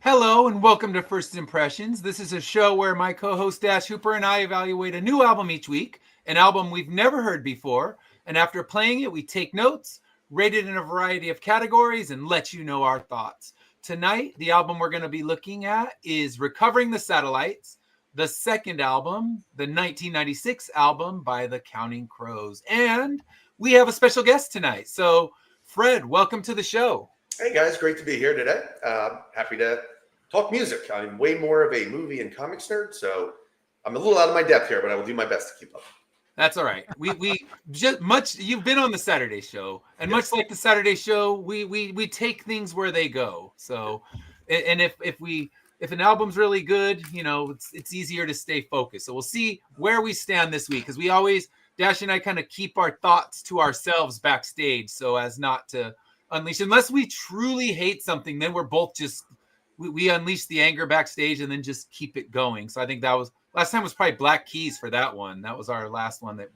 Hello and welcome to First Impressions. This is a show where my co-host Dash Hooper and I evaluate a new album each week, an album we've never heard before, and after playing it, we take notes, rate it in a variety of categories, and let you know our thoughts. Tonight, the album we're going to be looking at is Recovering the Satellites, the second album, the 1996 album by the Counting Crows. And we have a special guest tonight. So, Fred, welcome to the show. Hey guys, great to be here today. Happy to talk music. I'm way more of a movie and comics nerd, so I'm a little out of my depth here, but I will do my best to keep up. That's all right. We just much you've been on the Saturday show, and much like the Saturday show, we take things where they go. So, and if an album's really good, you know, it's easier to stay focused. So we'll see where we stand this week, because we always, Dash and I, kind of keep our thoughts to ourselves backstage, so as not to unleash, unless we truly hate something, then we're both just we unleash the anger backstage and then just keep it going. So I think that was last time was probably Black Keys for that one. That was our last one that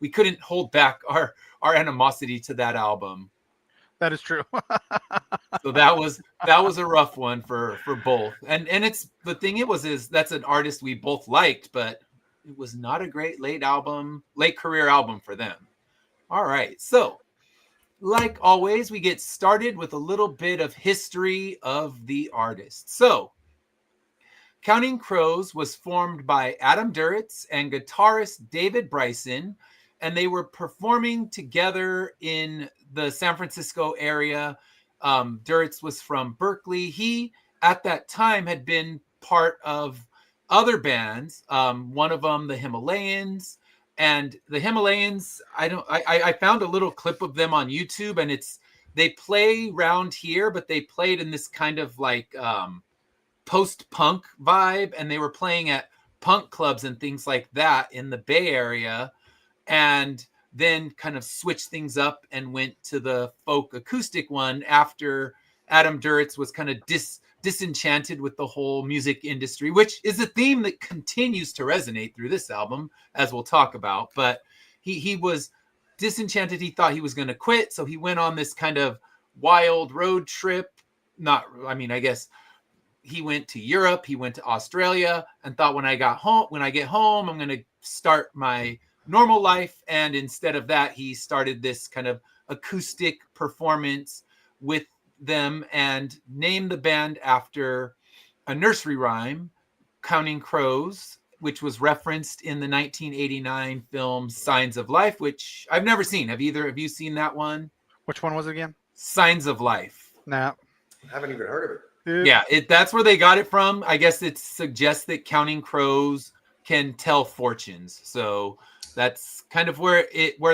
we couldn't hold back our animosity to that album. That is true. So that was a rough one for both. And it's the thing is that's an artist we both liked, but it was not a great late career album for them. All right. So, like always, we get started with a little bit of history of the artist. So, Counting Crows was formed by Adam Duritz and guitarist David Bryson, and they were performing together in the San Francisco area. Duritz was from Berkeley. He, at that time, had been part of other bands, one of them, the Himalayans. And the Himalayans, I found a little clip of them on YouTube, and they play round here, but they played in this kind of like post-punk vibe, and they were playing at punk clubs and things like that in the Bay Area, and then kind of switched things up and went to the folk acoustic one after Adam Duritz was kind of disenchanted with the whole music industry, which is a theme that continues to resonate through this album, as we'll talk about. But he was disenchanted. He thought he was going to quit, so he went on this kind of wild road trip. I guess he went to Europe, he went to Australia, and thought when I get home, I'm going to start my normal life. And instead of that, he started this kind of acoustic performance with them and named the band after a nursery rhyme, Counting Crows, which was referenced in the 1989 film Signs of Life, which I've never seen. Have either of you seen that one? Which one was it again? Signs of Life. Nah. I haven't even heard of it. Yeah, that's where they got it from. I guess it suggests that Counting Crows can tell fortunes. So that's kind of where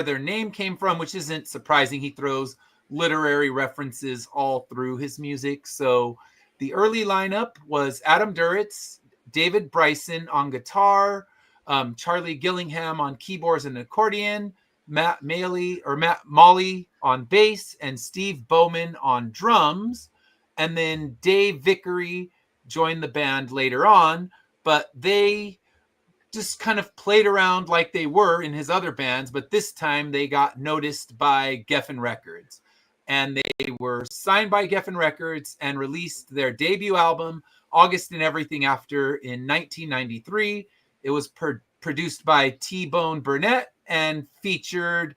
their name came from, which isn't surprising. He throws literary references all through his music. So the early lineup was Adam Duritz, David Bryson on guitar, Charlie Gillingham on keyboards and accordion, Matt Molly on bass, and Steve Bowman on drums. And then Dave Vickery joined the band later on, but they just kind of played around like they were in his other bands, but this time they got noticed by Geffen Records. And they were signed by Geffen Records and released their debut album, August and Everything After, in 1993. It was produced by T-Bone Burnett and featured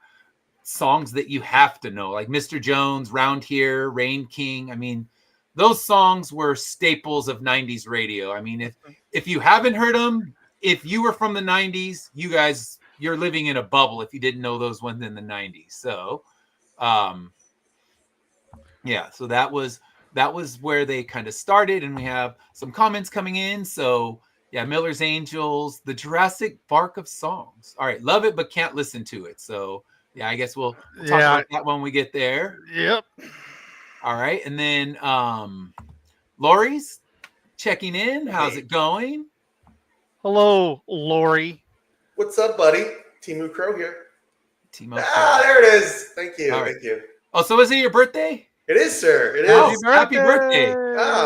songs that you have to know, like Mr. Jones, Round Here, Rain King. I mean, those songs were staples of 90s radio. I mean, if you haven't heard them, if you were from the 90s, you're living in a bubble if you didn't know those ones in the 90s. So, yeah, so that was where they kind of started, and we have some comments coming in. So, yeah, Miller's Angels, the Jurassic Bark of songs. All right, love it, but can't listen to it. So, yeah, I guess we'll talk about that when we get there. Yep. All right, and then Lori's checking in. How's it going? Hello, Lori. What's up, buddy? Timu Crow here. Timo. There it is. Thank you. All right. Thank you. Oh, so is it your birthday? It is, sir. It is. Oh, happy birthday.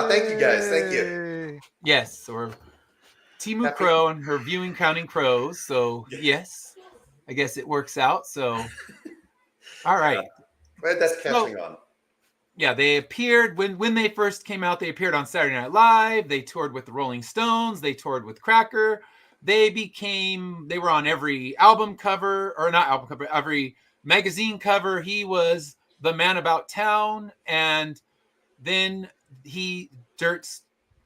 Thank you, guys. Thank you. Yes, or Timu Crow and her viewing Counting Crows. So, yes, I guess it works out. So, all right. That's catching on. yeah, they appeared when they first came out. They appeared on Saturday Night Live. They toured with the Rolling Stones. They toured with Cracker. They were on every album cover, or not album cover, every magazine cover. He was the man about town. And then Dirts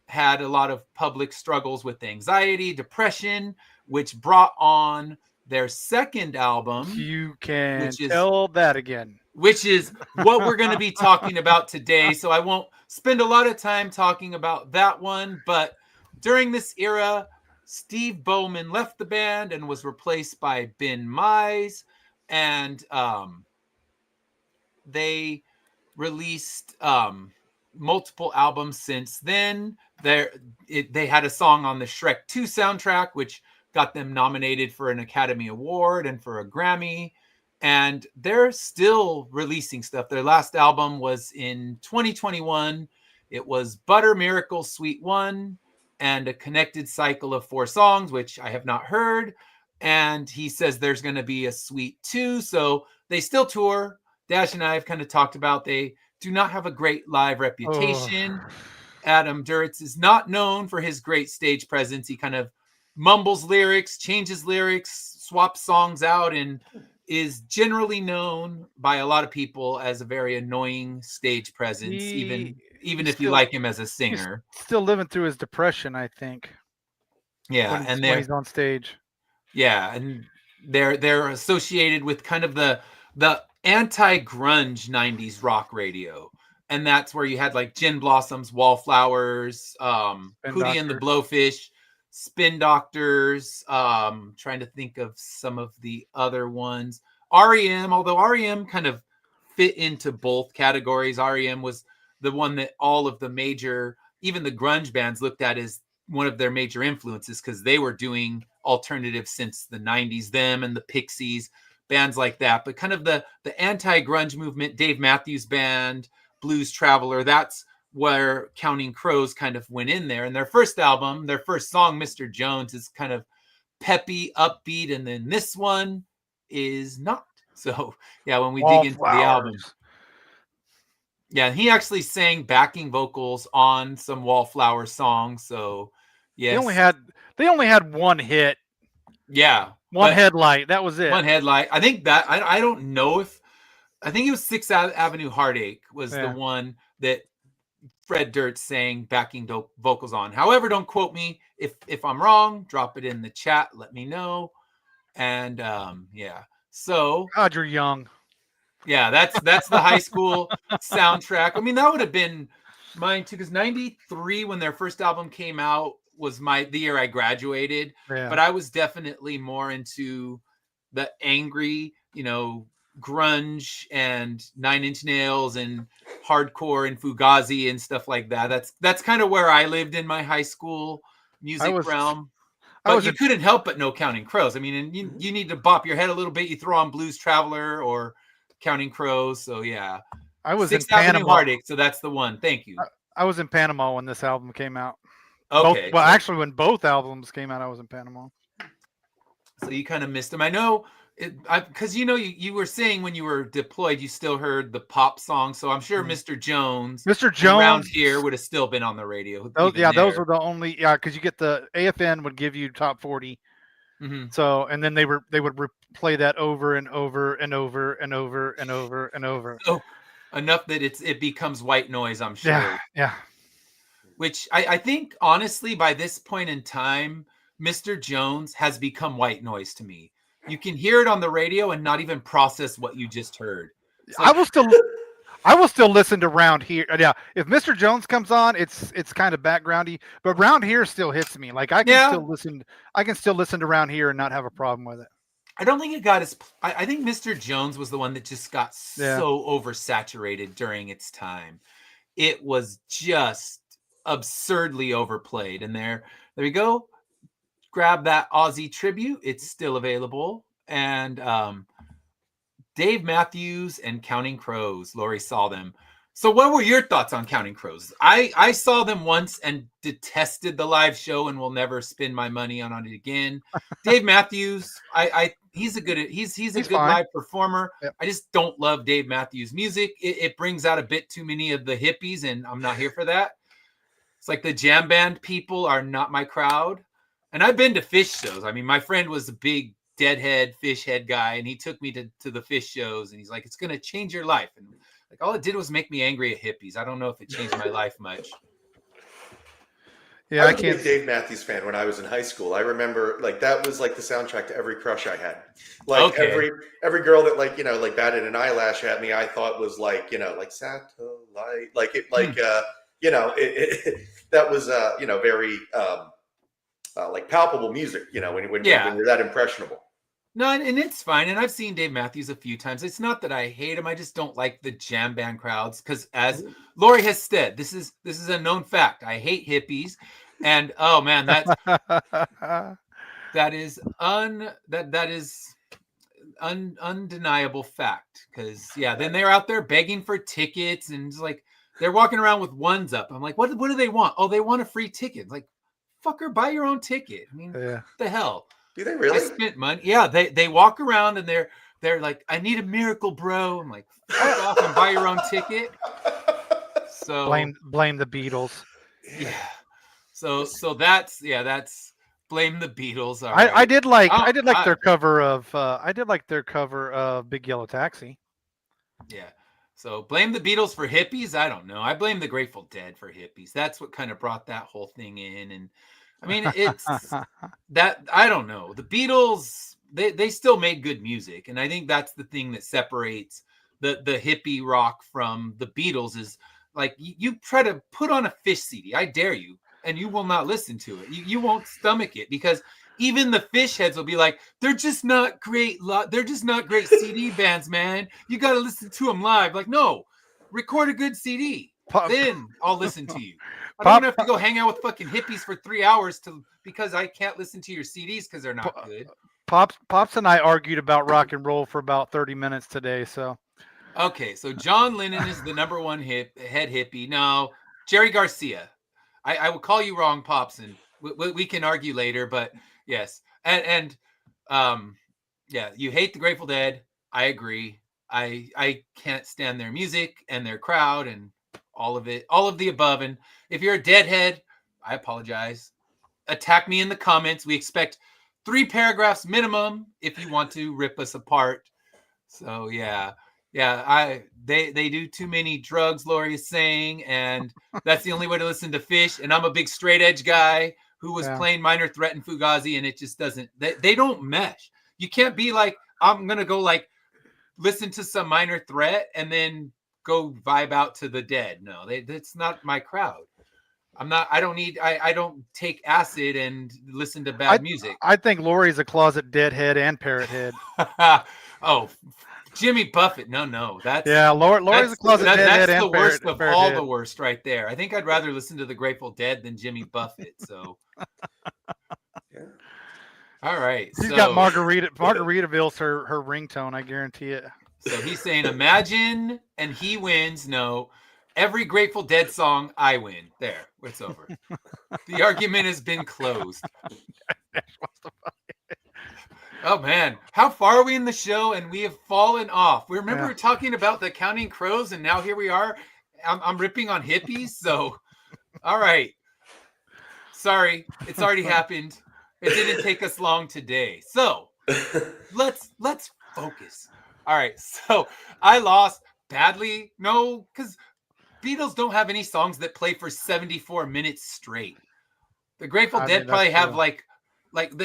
had a lot of public struggles with anxiety, depression, which brought on their second album. You can tell that again. Which is what we're going to be talking about today. So I won't spend a lot of time talking about that one. But during this era, Steve Bowman left the band and was replaced by Ben Mize. And they released multiple albums since then. They had a song on the Shrek 2 soundtrack, which got them nominated for an Academy Award and for a Grammy. And they're still releasing stuff. Their last album was in 2021. It was Butter Miracle Sweet 1 and a connected cycle of 4 songs, which I have not heard. And he says there's going to be a Sweet 2. So they still tour. Dash and I have kind of talked about they do not have a great live reputation. Adam Duritz is not known for his great stage presence. He kind of mumbles lyrics, changes lyrics, swaps songs out, and is generally known by a lot of people as a very annoying stage presence, even if you like him as a singer. He's still living through his depression, I think. Yeah, when he's on stage. Yeah, and they're associated with kind of the anti-grunge 90s rock radio. And that's where you had like Gin Blossoms, Wallflowers, Hootie and the Blowfish, Spin Doctors, trying to think of some of the other ones. REM, although REM kind of fit into both categories. REM was the one that all of the major, even the grunge bands looked at as one of their major influences because they were doing alternative since the 90s, them and the Pixies, bands like that. But kind of the anti-grunge movement, Dave Matthews Band, Blues Traveler, that's where Counting Crows kind of went in there. And their first album, their first song, Mr. Jones, is kind of peppy, upbeat, and then this one is not. So yeah, when we dig into the album, yeah, he actually sang backing vocals on some Wallflower songs. So yes, they only had one hit. Yeah, one headlight. That was it. One headlight. I think that I don't know if I think it was 6th Avenue Heartache was the one that Fred Durst sang backing vocals on. However, don't quote me if I'm wrong. Drop it in the chat. Let me know. And yeah. So God, you're young. Yeah, that's the high school soundtrack. I mean, that would have been mine too, because 93 when their first album came out was the year I graduated. Yeah. But I was definitely more into the angry, grunge and 9 Inch Nails and hardcore and Fugazi and stuff like that. That's kind of where I lived in my high school music realm. But you couldn't help but know Counting Crows. I mean, and you need to bop your head a little bit. You throw on Blues Traveler or Counting Crows. So yeah, I was 6th in Avenue Panama. Heartache. So that's the one. Thank you. I was in Panama when this album came out. Okay. Actually, when both albums came out, I was in Panama. So you kind of missed them. I know, because you were saying when you were deployed, you still heard the pop song. So I'm sure Mr. Jones around here would have still been on the radio. Those were the only because you get the AFN would give you top 40. Mm-hmm. So and then they would play that over and over and over and over and over and over. So enough that it becomes white noise. I'm sure. Yeah. Which I think honestly by this point in time, Mr. Jones has become white noise to me. You can hear it on the radio and not even process what you just heard. Like, I will still listen to Round Here. Yeah, if Mr. Jones comes on, it's kind of backgroundy, but Round Here still hits me. Like I can still listen to Round Here and not have a problem with it. I don't think it got as. I think Mr. Jones was the one that just got so oversaturated during its time. It was just absurdly overplayed, and there we go. Grab that Ozzy Tribute. It's still available. And Dave Matthews and Counting Crows. Lori saw them. So what were your thoughts on Counting Crows? I saw them once and detested the live show and will never spend my money on it again. Dave Matthews, he's a good good fine. live performer. Yep. I just don't love Dave Matthews' music. It brings out a bit too many of the hippies, and I'm not here for that. It's like the jam band people are not my crowd. And I've been to Fish shows. I mean, my friend was a big Deadhead, Fish head guy, and he took me to the Fish shows, and he's like, it's going to change your life. And like all it did was make me angry at hippies. I don't know if it changed my life much. Yeah, I was a big Dave Matthews fan when I was in high school. I remember like that was like the soundtrack to every crush I had. Like every girl that like, you know, like batted an eyelash at me, I thought was like, you know, like satellite, like it, like, you know, that was, you know, very like palpable music, you know, when you're that impressionable. No, and it's fine. And I've seen Dave Matthews a few times. It's not that I hate him. I just don't like the jam band crowds because, as Lori has said, this is a known fact. I hate hippies, and oh man, that is undeniable fact. Because then they're out there begging for tickets, and it's like they're walking around with ones up. I'm like, what do they want? Oh, they want a free ticket. Like, fucker, buy your own ticket. I mean, what the hell? Do they really? I spent money. Yeah, they walk around and they're like, I need a miracle, bro. I'm like, fuck off and buy your own ticket. So blame the Beatles. Yeah. So that's blame the Beatles. All right. I did like their cover of Big Yellow Taxi. Yeah. So blame the Beatles for hippies. I don't know. I blame the Grateful Dead for hippies. That's what kind of brought that whole thing in. And I mean, it's that I don't know. The Beatles, they still made good music. And I think that's the thing that separates the hippie rock from the Beatles is like you try to put on a Fish CD. I dare you. And you will not listen to it. You won't stomach it because even the Fish heads will be like, they're just not great. They're just not great CD bands, man. You got to listen to them live. Like, no, record a good CD. Then I'll listen to you. I don't have to go hang out with fucking hippies for 3 hours because I can't listen to your CDs because they're not good. Pops and I argued about rock and roll for about 30 minutes today. So, okay, so John Lennon is the number one head hippie. No, Jerry Garcia. I will call you wrong, Pops, and we can argue later. But yes, and you hate the Grateful Dead. I agree. I can't stand their music and their crowd and all of it, all of the above. And if you're a Deadhead, I apologize. Attack me in the comments. We expect 3 paragraphs minimum if you want to rip us apart. So they do too many drugs, Lori is saying, and that's the only way to listen to Fish. And I'm a big straight edge guy who was playing Minor Threat and Fugazi, and it just doesn't. They don't mesh. You can't be like, I'm gonna go like listen to some Minor Threat and then go vibe out to the Dead. No, that's not my crowd. I don't take acid and listen to bad music. I think Lori's a closet Deadhead and Parrot head. Oh, Jimmy Buffett. No. Lori's a closet Deadhead and the worst of all the worst right there. I think I'd rather listen to the Grateful Dead than Jimmy Buffett. So, all right. She's got Margaritaville's her ringtone. I guarantee it. So he's saying, imagine, and he wins. No, every Grateful Dead song, I win. There, it's over. The argument has been closed. Oh man, how far are we in the show? And we have fallen off. We remember talking about the Counting Crows, and now here we are. I'm ripping on hippies. So, all right. Sorry, it's already happened. It didn't take us long today. So let's focus. All right, so I lost badly. No, because Beatles don't have any songs that play for 74 minutes straight. The Grateful Dead probably have like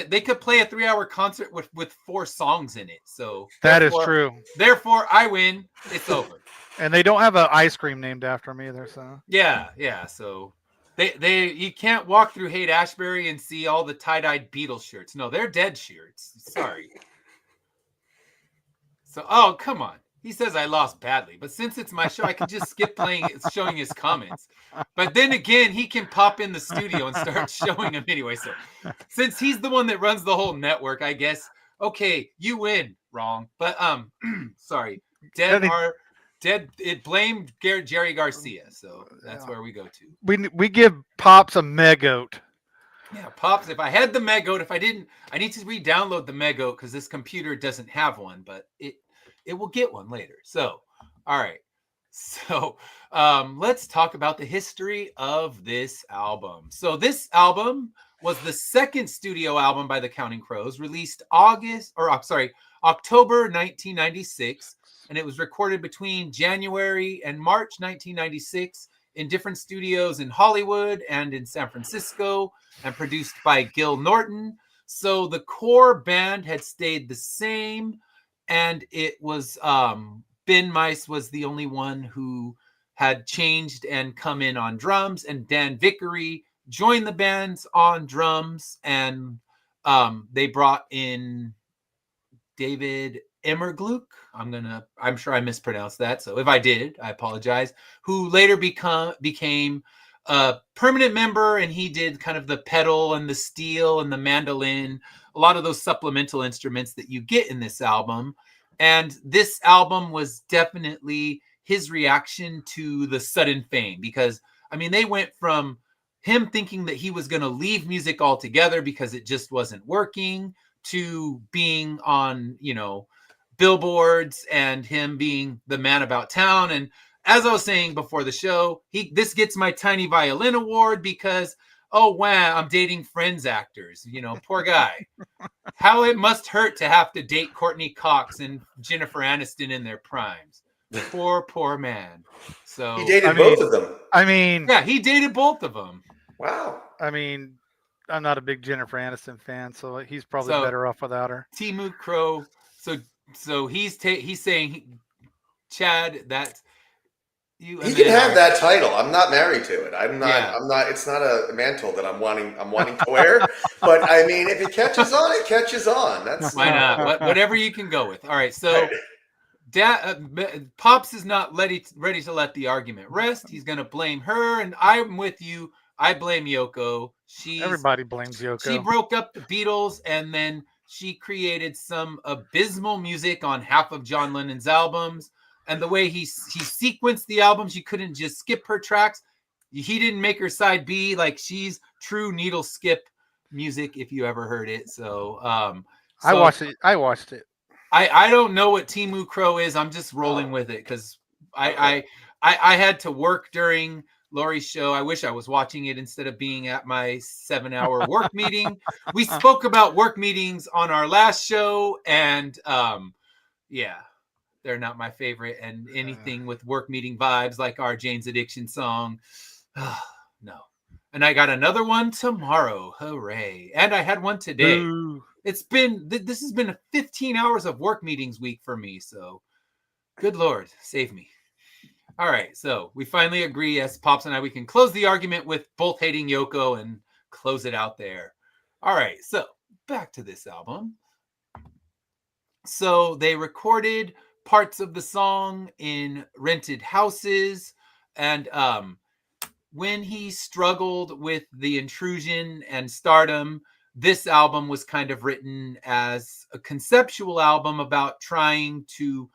they could play a 3-hour concert with 4 songs in it. So that is true. Therefore, I win. It's over. And they don't have an ice cream named after them either. So yeah. So they you can't walk through Haight-Ashbury and see all the tie-dyed Beatles shirts. No, they're Dead shirts. Sorry. So, oh, come on. He says I lost badly, but since it's my show, I can just skip showing his comments. But then again, he can pop in the studio and start showing them anyway. So since he's the one that runs the whole network, I guess, okay, you win. Wrong. But, sorry. Dead are It blamed Jerry Garcia, so that's where we go to. We give Pops a Megoat. Yeah, Pops. If I had the Megoat, if I didn't, I need to re-download the Megoat because this computer doesn't have one, but it will get one later. So, all right. So, let's talk about the history of this album. So, this album was the second studio album by the Counting Crows, released October 1996, and it was recorded between January and March 1996 in different studios in Hollywood and in San Francisco, and produced by Gil Norton. So the core band had stayed the same, and it was Ben Mice was the only one who had changed and come in on drums, and Dan Vickery joined the bands on drums, and they brought in David Emmergluck. I'm sure I mispronounced that. So if I did, I apologize. Who later became a permanent member, and he did kind of the pedal and the steel and the mandolin, a lot of those supplemental instruments that you get in this album. And this album was definitely his reaction to the sudden fame, because I mean, they went from him thinking that he was going to leave music altogether because it just wasn't working, to being on, billboards, and him being the man about town. And as I was saying before the show, this gets my Tiny Violin Award because, oh wow, I'm dating Friends actors. Poor guy. How it must hurt to have to date Courtney Cox and Jennifer Aniston in their primes. Poor man. So he dated both of them. Yeah, he dated both of them. Wow. I'm not a big Jennifer Aniston fan, so he's probably better off without her. Timu Crow. So he's saying, Chad, that he can have that title. I'm not married to it. I'm not. It's not a mantle that I'm wanting to wear. But I mean, if it catches on, it catches on. That's why not. Whatever you can go with. All right. So, Pops is not ready to let the argument rest. He's going to blame her, and I'm with you. I blame Yoko. Everybody blames Yoko. She broke up the Beatles, and then she created some abysmal music on half of John Lennon's albums. And the way he sequenced the albums, you couldn't just skip her tracks. He didn't make her side B. Like, she's true needle skip music, if you ever heard it. So, I watched it. I don't know what Timu Crow is. I'm just rolling with it because I had to work during Lori's show. I wish I was watching it instead of being at my 7-hour work meeting. We spoke about work meetings on our last show, and they're not my favorite. And anything with work meeting vibes, like our Jane's Addiction song, no. And I got another one tomorrow. Hooray. And I had one today. Ooh. This has been 15 hours of work meetings week for me. So good Lord, save me. All right. So we finally agree. Yes, Pops and I, we can close the argument with both hating Yoko and close it out there. All right. So back to this album. So they recorded parts of the song in rented houses. And when he struggled with the intrusion and stardom, this album was kind of written as a conceptual album about trying to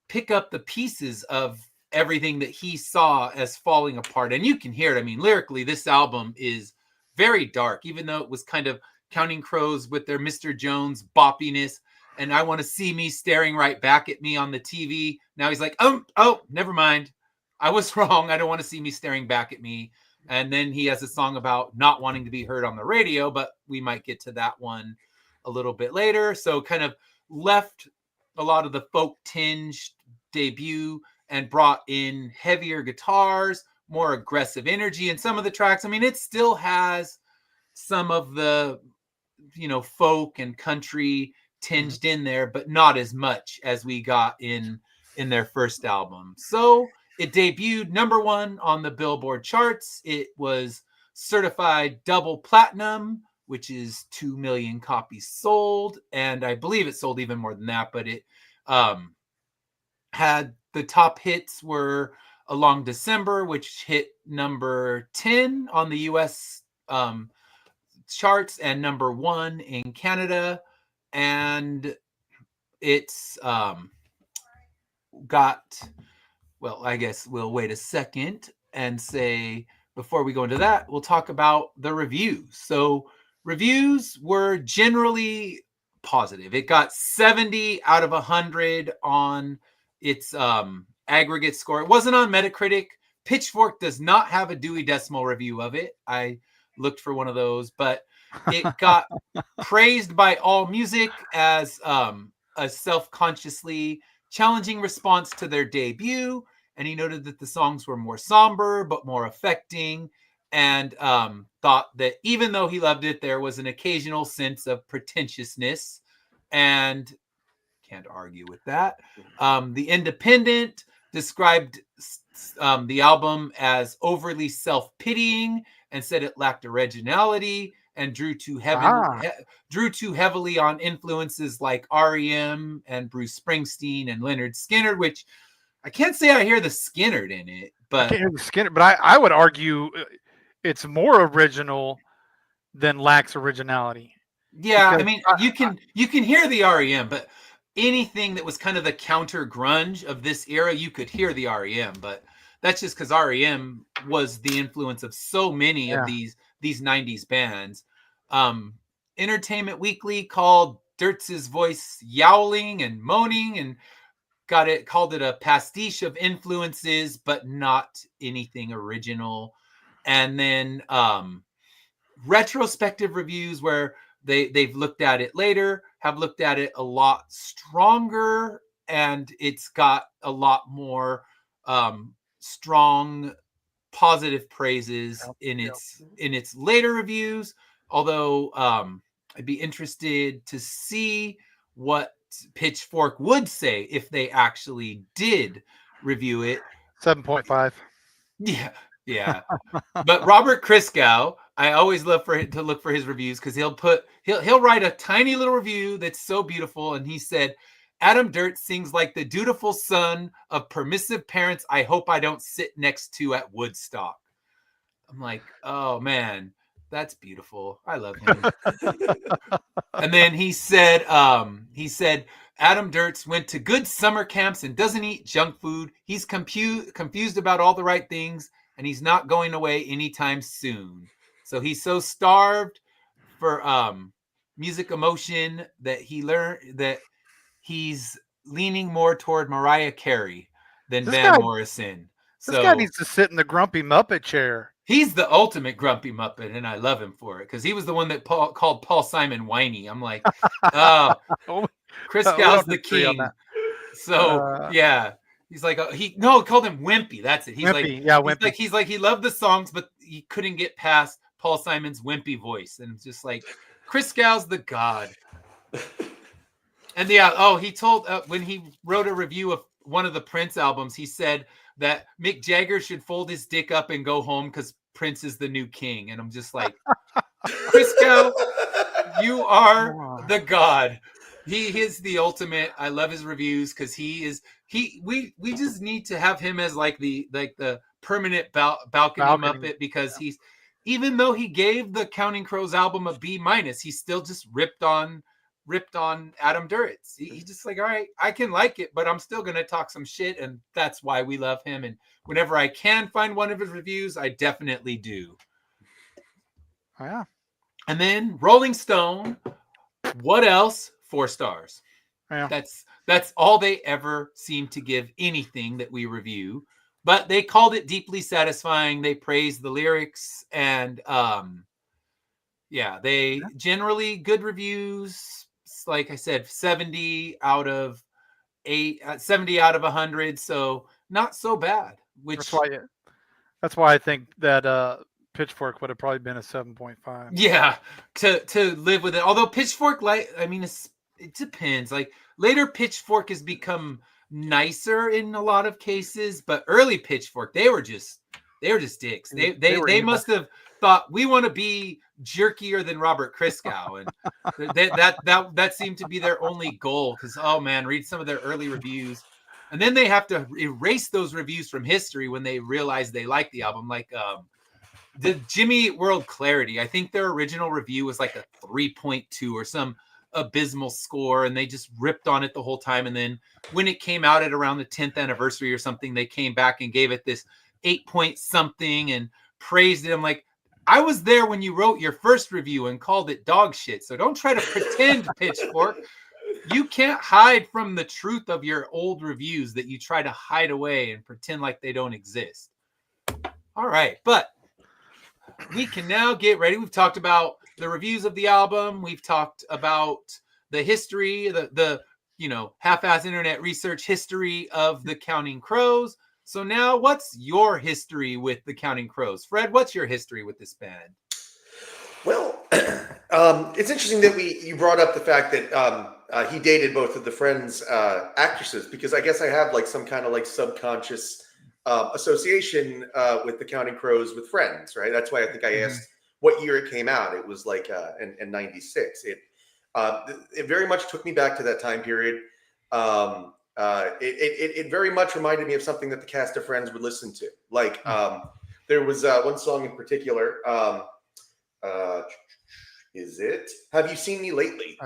pick up the pieces of everything that he saw as falling apart. And you can hear it. I mean, lyrically, this album is very dark, even though it was kind of Counting Crows with their Mr. Jones boppiness. And I want to see me staring right back at me on the TV. Now he's like, oh, never mind. I was wrong. I don't want to see me staring back at me. And then he has a song about not wanting to be heard on the radio, but we might get to that one a little bit later. So kind of left a lot of the folk tinged debut and brought in heavier guitars, more aggressive energy in some of the tracks. I mean, it still has some of the, folk and country tinged in there, but not as much as we got in their first album. So it debuted #1 on the Billboard charts. It was certified double platinum, which is 2 million copies sold. And I believe it sold even more than that, but it had the top hits were Along December, which hit number 10 on the US charts and #1 in Canada. And it's well, I guess we'll wait a second and say, before we go into that, we'll talk about the reviews. So reviews were generally positive. It got 70 out of 100 on its aggregate score. It wasn't on Metacritic. Pitchfork does not have a Dewey Decimal review of it. I looked for one of those, but it got praised by AllMusic as a self-consciously challenging response to their debut. And he noted that the songs were more somber, but more affecting, and thought that even though he loved it, there was an occasional sense of pretentiousness, and can't argue with that. The Independent described the album as overly self-pitying and said it lacked originality and drew too heavily on influences like REM and Bruce Springsteen and Lynyrd Skynyrd, which I can't say I hear the Skynyrd in it, but I can't hear the Skynyrd, but I would argue it's more original than lacks originality. Yeah, because, I mean, you can hear the REM, but anything that was kind of the counter grunge of this era, you could hear the REM, but that's just because REM was the influence of so many of these 90s bands. Entertainment Weekly called Dirtz's voice yowling and moaning and called it a pastiche of influences, but not anything original. And then retrospective reviews where they've looked at it later, have looked at it a lot stronger, and it's got a lot more strong positive praises in its later reviews. Although I'd be interested to see what Pitchfork would say if they actually did review it. 7.5. Yeah. But Robert Christgau, I always love to look for his reviews because he'll write a tiny little review that's so beautiful, and he said, Adam Duritz sings like the dutiful son of permissive parents I hope I don't sit next to at Woodstock. I'm like, oh man, that's beautiful. I love him. And then he said, Adam Duritz went to good summer camps and doesn't eat junk food. He's confused about all the right things, and he's not going away anytime soon. So he's so starved for music emotion that he learned that he's leaning more toward Mariah Carey than Van Morrison. This guy needs to sit in the grumpy Muppet chair. He's the ultimate grumpy Muppet, and I love him for it because he was the one that called Paul Simon whiny. I'm like, oh, Christgau's the king. So yeah, he's like, called him wimpy. That's it. He's wimpy. Wimpy. He's like he loved the songs, but he couldn't get past Paul Simon's wimpy voice, and it's just like Christgau's the god. And he told when he wrote a review of one of the Prince albums, he said that Mick Jagger should fold his dick up and go home because Prince is the new king. And I'm just like, Christgau, you are the god. He is the ultimate. I love his reviews because we just need to have him as like the permanent balcony Muppet because he's, even though he gave the Counting Crows album a B-, he still just ripped on Adam Duritz. He's just like, all right, I can like it, but I'm still going to talk some shit. And that's why we love him. And whenever I can find one of his reviews, I definitely do. Oh, yeah. And then Rolling Stone, what else? 4 stars. Yeah. That's all they ever seem to give anything that we review, but they called it deeply satisfying. They praised the lyrics and, they generally good reviews. Like I said, 70 out of 100. So not so bad. That's why I think that Pitchfork would have probably been a 7.5. Yeah, to live with it. Although Pitchfork, it depends. Like later Pitchfork has become nicer in a lot of cases, but early Pitchfork, they were just dicks. They must have thought we want to be jerkier than Robert Christgau, and that seemed to be their only goal. Because read some of their early reviews, and then they have to erase those reviews from history when they realize they like the album. Like the Jimmy Eat World Clarity, I think their original review was like a 3.2 or some abysmal score, and they just ripped on it the whole time. And then when it came out at around the 10th anniversary or something, they came back and gave it this 8 point something and praised it. I'm like, I was there when you wrote your first review and called it dog shit. So don't try to pretend, Pitchfork. You can't hide from the truth of your old reviews that you try to hide away and pretend like they don't exist. All right, but we can now get ready. We've talked about the reviews of the album. We've talked about the history, the half-ass internet research history of the Counting Crows. So now, what's your history with the Counting Crows? Fred, what's your history with this band? Well, it's interesting that you brought up the fact that he dated both of the Friends actresses, because I guess I have like some kind of like subconscious association with the Counting Crows with Friends, right? That's why I think I asked what year it came out. It was like in '96. It very much took me back to that time period. It very much reminded me of something that the cast of Friends would listen to. Like there was one song in particular. Is it Have You Seen Me Lately?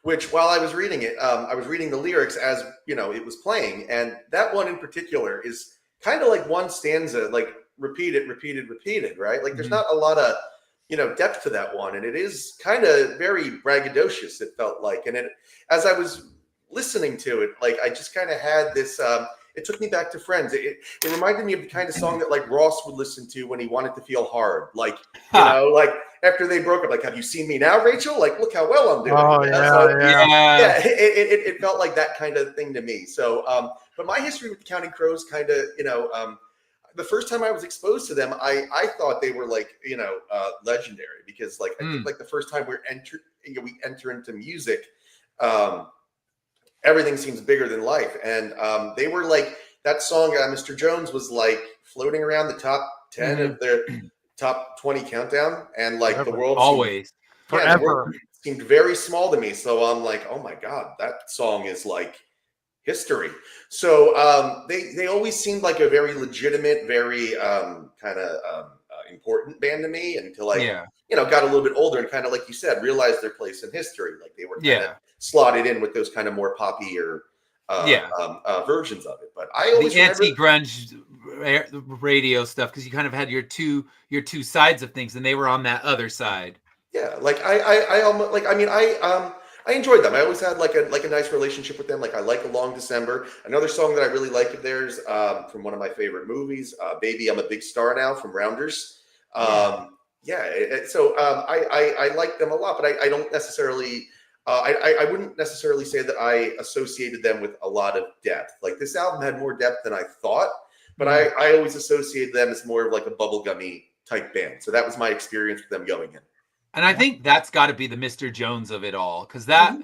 Which, while I was reading it, I was reading the lyrics as it was playing, and that one in particular is kind of like one stanza, like repeated, right? Like there's not a lot of depth to that one, and it is kind of very braggadocious, it felt like. And as I was listening to it, like I just kind of had this it took me back to Friends. It reminded me of the kind of song that like Ross would listen to when he wanted to feel hard, like like after they broke up, like, have you seen me now, Rachel? Like, look how well I'm doing. Oh yeah. It felt like that kind of thing to me. So but my history with the Counting Crows kind of the first time I was exposed to them, I thought they were like legendary, because like I think like the first time we enter into music, everything seems bigger than life. And they were like, that song, Mr. Jones, was like floating around the top 10 of their top 20 countdown. And like the world seemed very small to me. So I'm like, oh my God, that song is like history. So they always seemed like a very legitimate, very kind of important band to me, until I got a little bit older and kind of, like you said, realized their place in history. Like they were kind of slotted in with those kind of more poppy or versions of it. But I always anti-grunge radio stuff, because you kind of had your two sides of things, and they were on that other side. Yeah, like I almost like, I mean, I enjoyed them. I always had like a nice relationship with them. Like I like A Long December. Another song that I really like of theirs, from one of my favorite movies, Baby I'm a Big Star Now, from Rounders. So I like them a lot, but I don't necessarily I wouldn't necessarily say that I associated them with a lot of depth. Like this album had more depth than I thought, but I always associated them as more of like a bubblegummy type band. So that was my experience with them going in. And I think that's got to be the Mr. Jones of it all, because that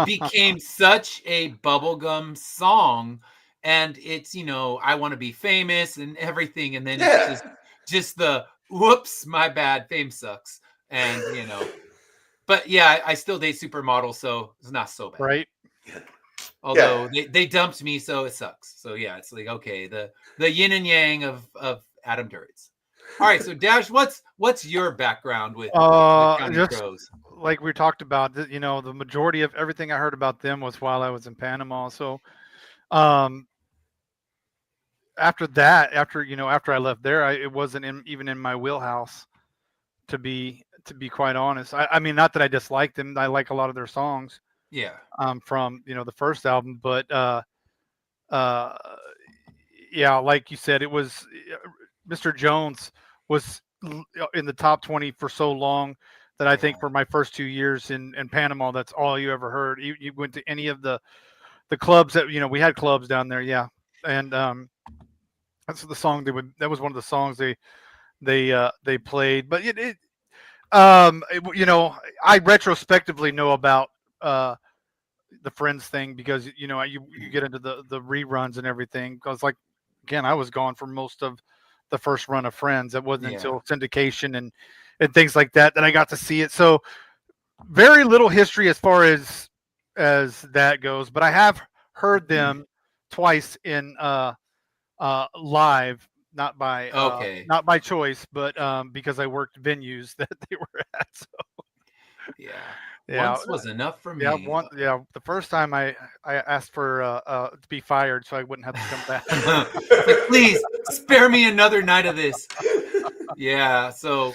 became such a bubblegum song. And it's, I want to be famous and everything. And then it's just the whoops, my bad, fame sucks. And, but yeah, I still date supermodels, so it's not so bad. Right. Although they dumped me, so it sucks. So yeah, it's like, okay, the yin and yang of Adam Duritz. All right, so Dash, what's your background with Counting Crows? Like we talked about, the majority of everything I heard about them was while I was in Panama. So after I left there, it wasn't even in my wheelhouse, to be quite honest. I mean, not that I dislike them. I like a lot of their songs. Yeah. From the first album, but like you said, it was Mr. Jones was in the top 20 for so long that I think for my first 2 years in Panama, that's all you ever heard. You went to any of the clubs that we had clubs down there, and that's the song that was one of the songs they played. But I retrospectively know about the Friends thing, because you get into the reruns and everything, because like, again, I was gone for most of the first run of Friends. It wasn't until syndication and things like that I got to see it. So very little history as far as that goes, but I have heard them twice in live, not by choice, but because I worked venues that they were at. So Once was enough for me. The first time I asked for to be fired so I wouldn't have to come back. Like, please spare me another night of this. Yeah. So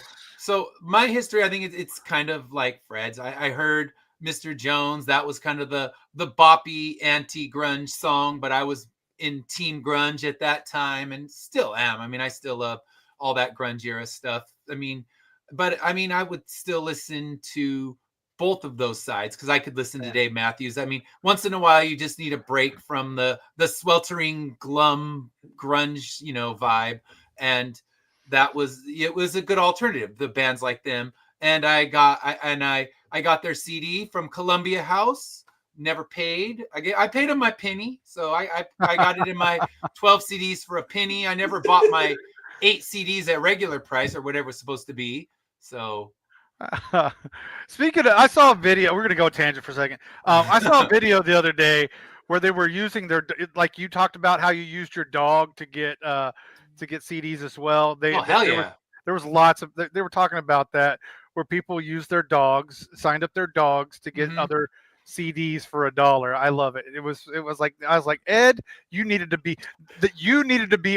my history, I think it's kind of like Fred's. I heard Mr. Jones. That was kind of the boppy anti-grunge song, but I was in Team Grunge at that time and still am. I mean, I still love all that grunge era stuff. I mean, I would still listen to both of those sides because I could listen to Dave Matthews. I mean, once in a while you just need a break from the sweltering glum grunge, vibe, and it was a good alternative. The bands like them, and I got their CD from Columbia House. Never paid. I paid them my penny, so I got it in my 12 CDs for a penny. I never bought my 8 CDs at regular price or whatever it's supposed to be. So. Speaking of, I saw a video. We're gonna go tangent for a second. I saw a video the other day where they were using their, like you talked about how you used your dog to get CDs as well. There was lots of. They were talking about that where people use their dogs, signed up their dogs to get other CDs for $1. I love it. It was like, I was like, Ed, you needed to be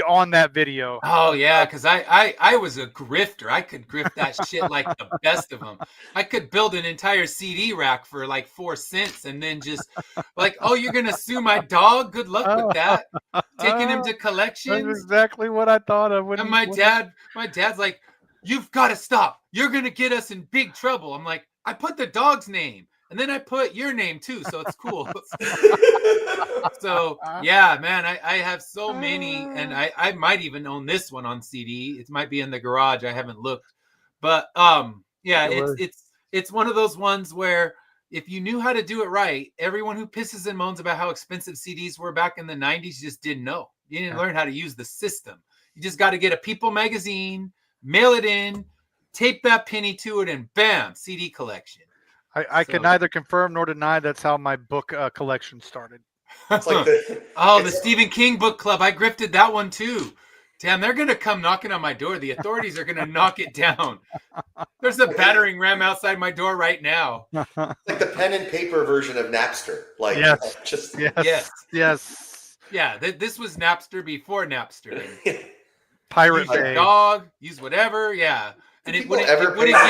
on that video. Oh yeah, because I was a grifter. I could grift that shit like the best of them. I could build an entire CD rack for like 4 cents and then just like, oh, you're gonna sue my dog? Good luck with that. Taking him to collections. That's exactly what I thought of. And my dad's like, you've got to stop. You're gonna get us in big trouble. I'm like, I put the dog's name. And then I put your name too, so it's cool. So yeah, man, I have so many, and I might even own this one on CD. It might be in the garage. I haven't looked, but yeah, it's one of those ones where if you knew how to do it right, everyone who pisses and moans about how expensive CDs were back in the 90s just didn't know. You didn't learn how to use the system. You just got to get a People magazine, mail it in, tape that penny to it, and bam, CD collection. I can neither confirm nor deny that's how my book collection started. It's like the Stephen King book club. I grifted that one too. Damn, they're going to come knocking on my door. The authorities are going to knock it down. There's a battering ram outside my door right now. Like the pen and paper version of Napster. Like, yes. Yeah, this was Napster before Napster. Pirate use your dog, use whatever, yeah. And it wouldn't give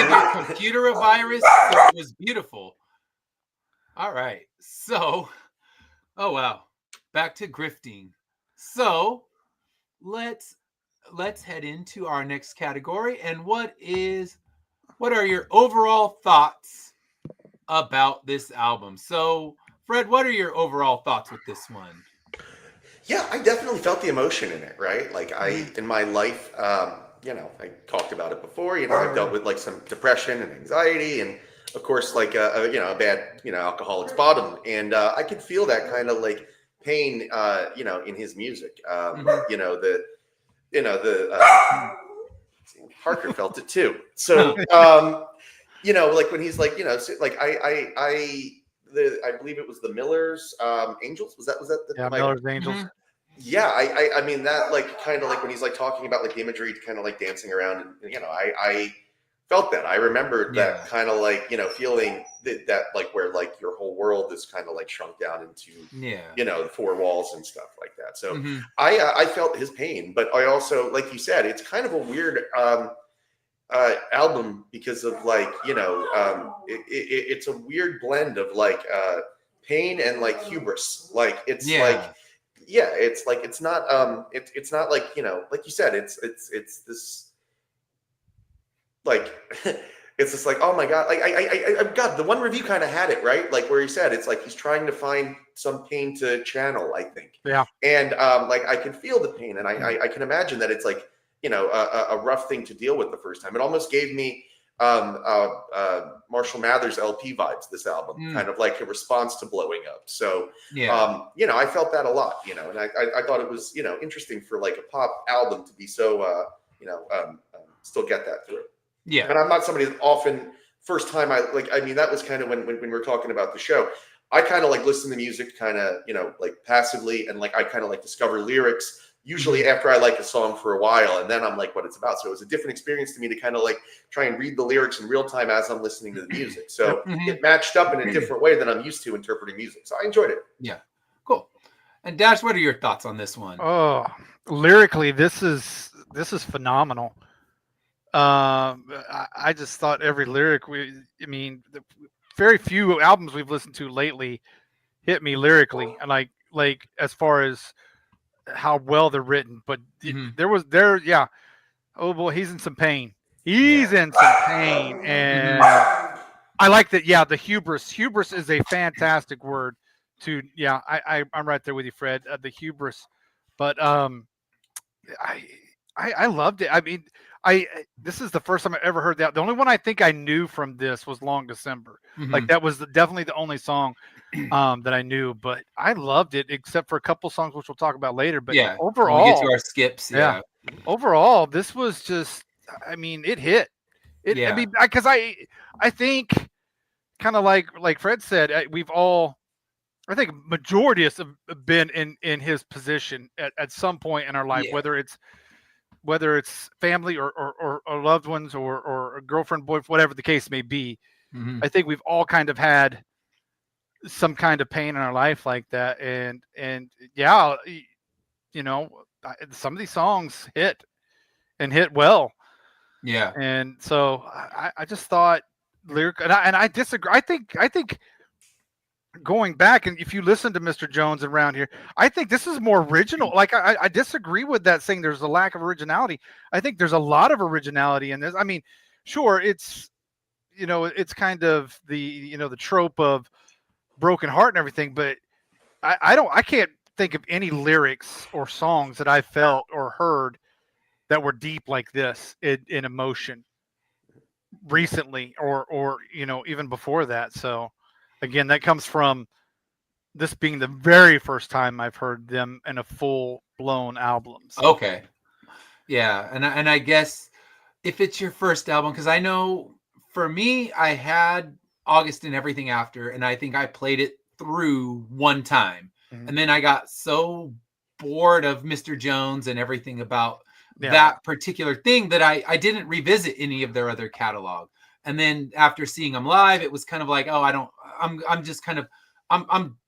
your computer a virus, so it was beautiful. All right. So, oh wow. Back to grifting. So let's head into our next category. And what are your overall thoughts about this album? So, Fred, what are your overall thoughts with this one? Yeah, I definitely felt the emotion in it, right? Like in my life, I talked about it before. I've dealt with like some depression and anxiety, and of course, like a bad alcoholic's bottom, and I could feel that kind of like pain, in his music. Parker felt it too. So, like when he's like, like I believe it was the Miller's Angels. Was that the Miller's Angels? Mm-hmm. Yeah, I mean that like kind of like when he's like talking about like the imagery, kind of like dancing around, and I felt that. I remembered that kind of like feeling that like where like your whole world is kind of like shrunk down into the 4 walls and stuff like that. So I felt his pain, but I also, like you said, it's kind of a weird album because of like it's a weird blend of like pain and like hubris. Like it's like. Yeah, it's like it's not it's not like like you said, it's this like it's just like, oh my god, like I God, the one review kind of had it right, like where he said it's like he's trying to find some pain to channel, I think. Yeah. And like I can feel the pain, and I can imagine that it's like a rough thing to deal with the first time. It almost gave me Marshall Mathers LP vibes, this album, kind of like a response to Blowing Up. So I felt that a lot, and I thought it was interesting for like a pop album to be so still get that through. Yeah. And I'm not somebody that often that was kind of when we were talking about the show, I kind of like listen to music kind of like passively, and like I kind of like discover lyrics usually after I like a song for a while, and then I'm like what it's about. So it was a different experience to me to kind of like try and read the lyrics in real time as I'm listening to the music. So it matched up in a different way than I'm used to interpreting music. So I enjoyed it. Yeah, cool. And Dash, what are your thoughts on this one? Oh, lyrically, this is phenomenal. I just thought every lyric very few albums we've listened to lately hit me lyrically, and like as far as how well they're written. But yeah. Oh boy, he's in some pain. He's in some pain, and I like that. Yeah, the hubris. Hubris is a fantastic word. I'm right there with you, Fred. The hubris, but I loved it. I mean, this is the first time I ever heard that. The only one I think I knew from this was Long December. Like that was definitely the only song that I knew. But I loved it, except for a couple songs which we'll talk about later. But overall, when we get to our skips. Yeah. Overall, this was just. I mean, it hit. I mean, because I think kind of like Fred said, I think majority of us have been in his position at some point in our life, whether it's family or loved ones or a girlfriend, boyfriend, whatever the case may be. I think we've all kind of had some kind of pain in our life like that. And some of these songs hit well. Yeah. And so I just thought lyric, and I disagree. I think going back, and if you listen to Mr. Jones around here, I think this is more original. Like I disagree with that saying there's a lack of originality. I think there's a lot of originality in this. I mean, sure, it's kind of the trope of broken heart and everything, but I can't think of any lyrics or songs that I felt or heard that were deep like this in emotion recently or even before that. So again, that comes from this being the very first time I've heard them in a full blown album. So. Okay. Yeah. And I guess if it's your first album, because I know for me, I had August and Everything After, and I think I played it through one time. And then I got so bored of Mr. Jones and everything about that particular thing that I didn't revisit any of their other catalog. And then after seeing them live, it was kind of like, I'm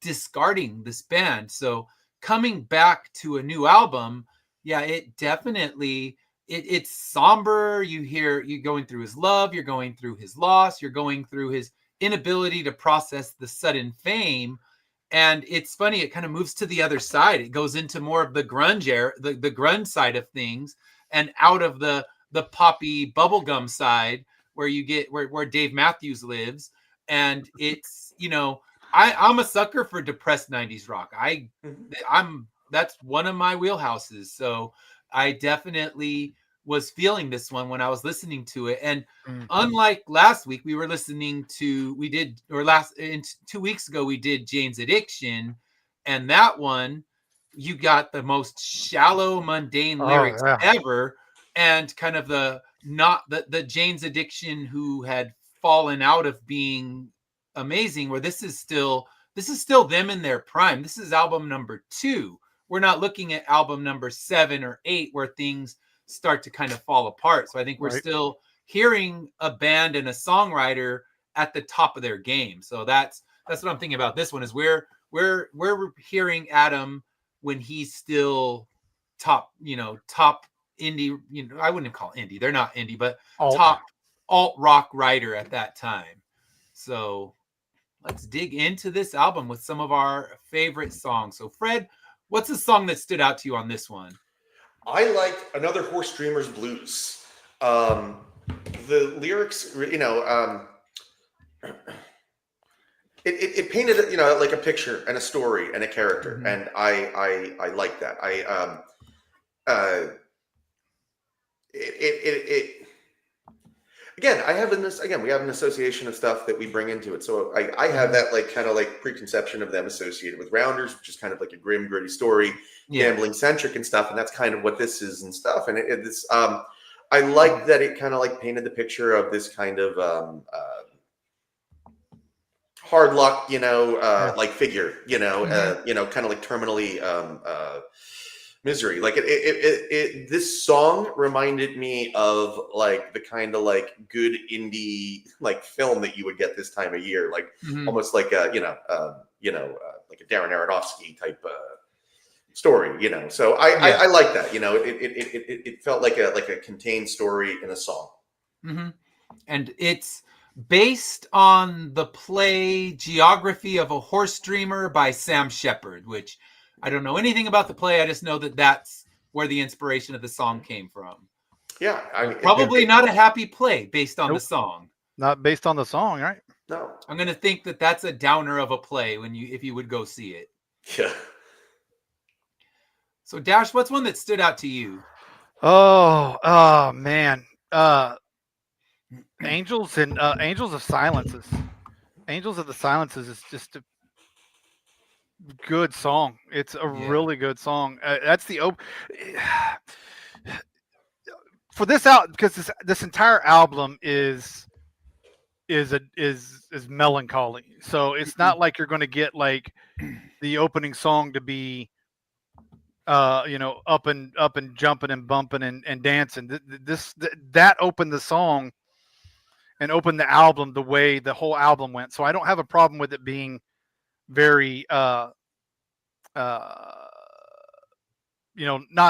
discarding this band. So coming back to a new album, it definitely, it's somber. You're going through his love, you're going through his loss, you're going through his inability to process the sudden fame. And it's funny, it kind of moves to the other side. It goes into more of the grunge era, the grunge side of things, and out of the poppy bubblegum side where you get where Dave Matthews lives. And it's, I'm a sucker for depressed 90s rock. That's one of my wheelhouses. So I definitely was feeling this one when I was listening to it. And unlike last week, in 2 weeks ago, we did Jane's Addiction. And that one, you got the most shallow, mundane lyrics ever. And kind of the Jane's Addiction who had fallen out of being amazing, where this is still them in their prime. This is album number 2. We're not looking at album number 7 or 8 where things start to kind of fall apart. So I think we're still hearing a band and a songwriter at the top of their game. So that's what I'm thinking about this one is we're hearing Adam when he's still top indie, I wouldn't call indie. They're not indie, but top alt rock writer at that time. So let's dig into this album with some of our favorite songs. So Fred, what's a song that stood out to you on this one? I liked Another Horse Dreamer's Blues. The lyrics, it painted, like a picture and a story and a character, and I like that. We have an association of stuff that we bring into it. So I have that kind of preconception of them associated with Rounders, which is kind of like a grim, gritty story, gambling centric and stuff. And that's kind of what this is and stuff. And it's I like that it kind of painted the picture of this kind of hard luck, figure, kind of terminally Misery. Like this song reminded me of like the kind of like good indie like film that you would get this time of year, like almost like a like a Darren Aronofsky type story, So I like that, it felt like a contained story in a song. And it's based on the play Geography of a Horse Dreamer by Sam Shepard, which I don't know anything about the play. I just know that that's where the inspiration of the song came from. Yeah. I mean, probably not a happy play based on the song. Not based on the song, right? No. I'm going to think that that's a downer of a play if you would go see it. Yeah. So Dash, what's one that stood out to you? Oh man. Angels and Angels of Silences. Angels of the Silences is just a good song. It's a really good song. That's the for this out, because this entire album is melancholy. So it's not like you're going to get like the opening song to be up and jumping and bumping and dancing. That opened the song and opened the album the way the whole album went. So I don't have a problem with it being very not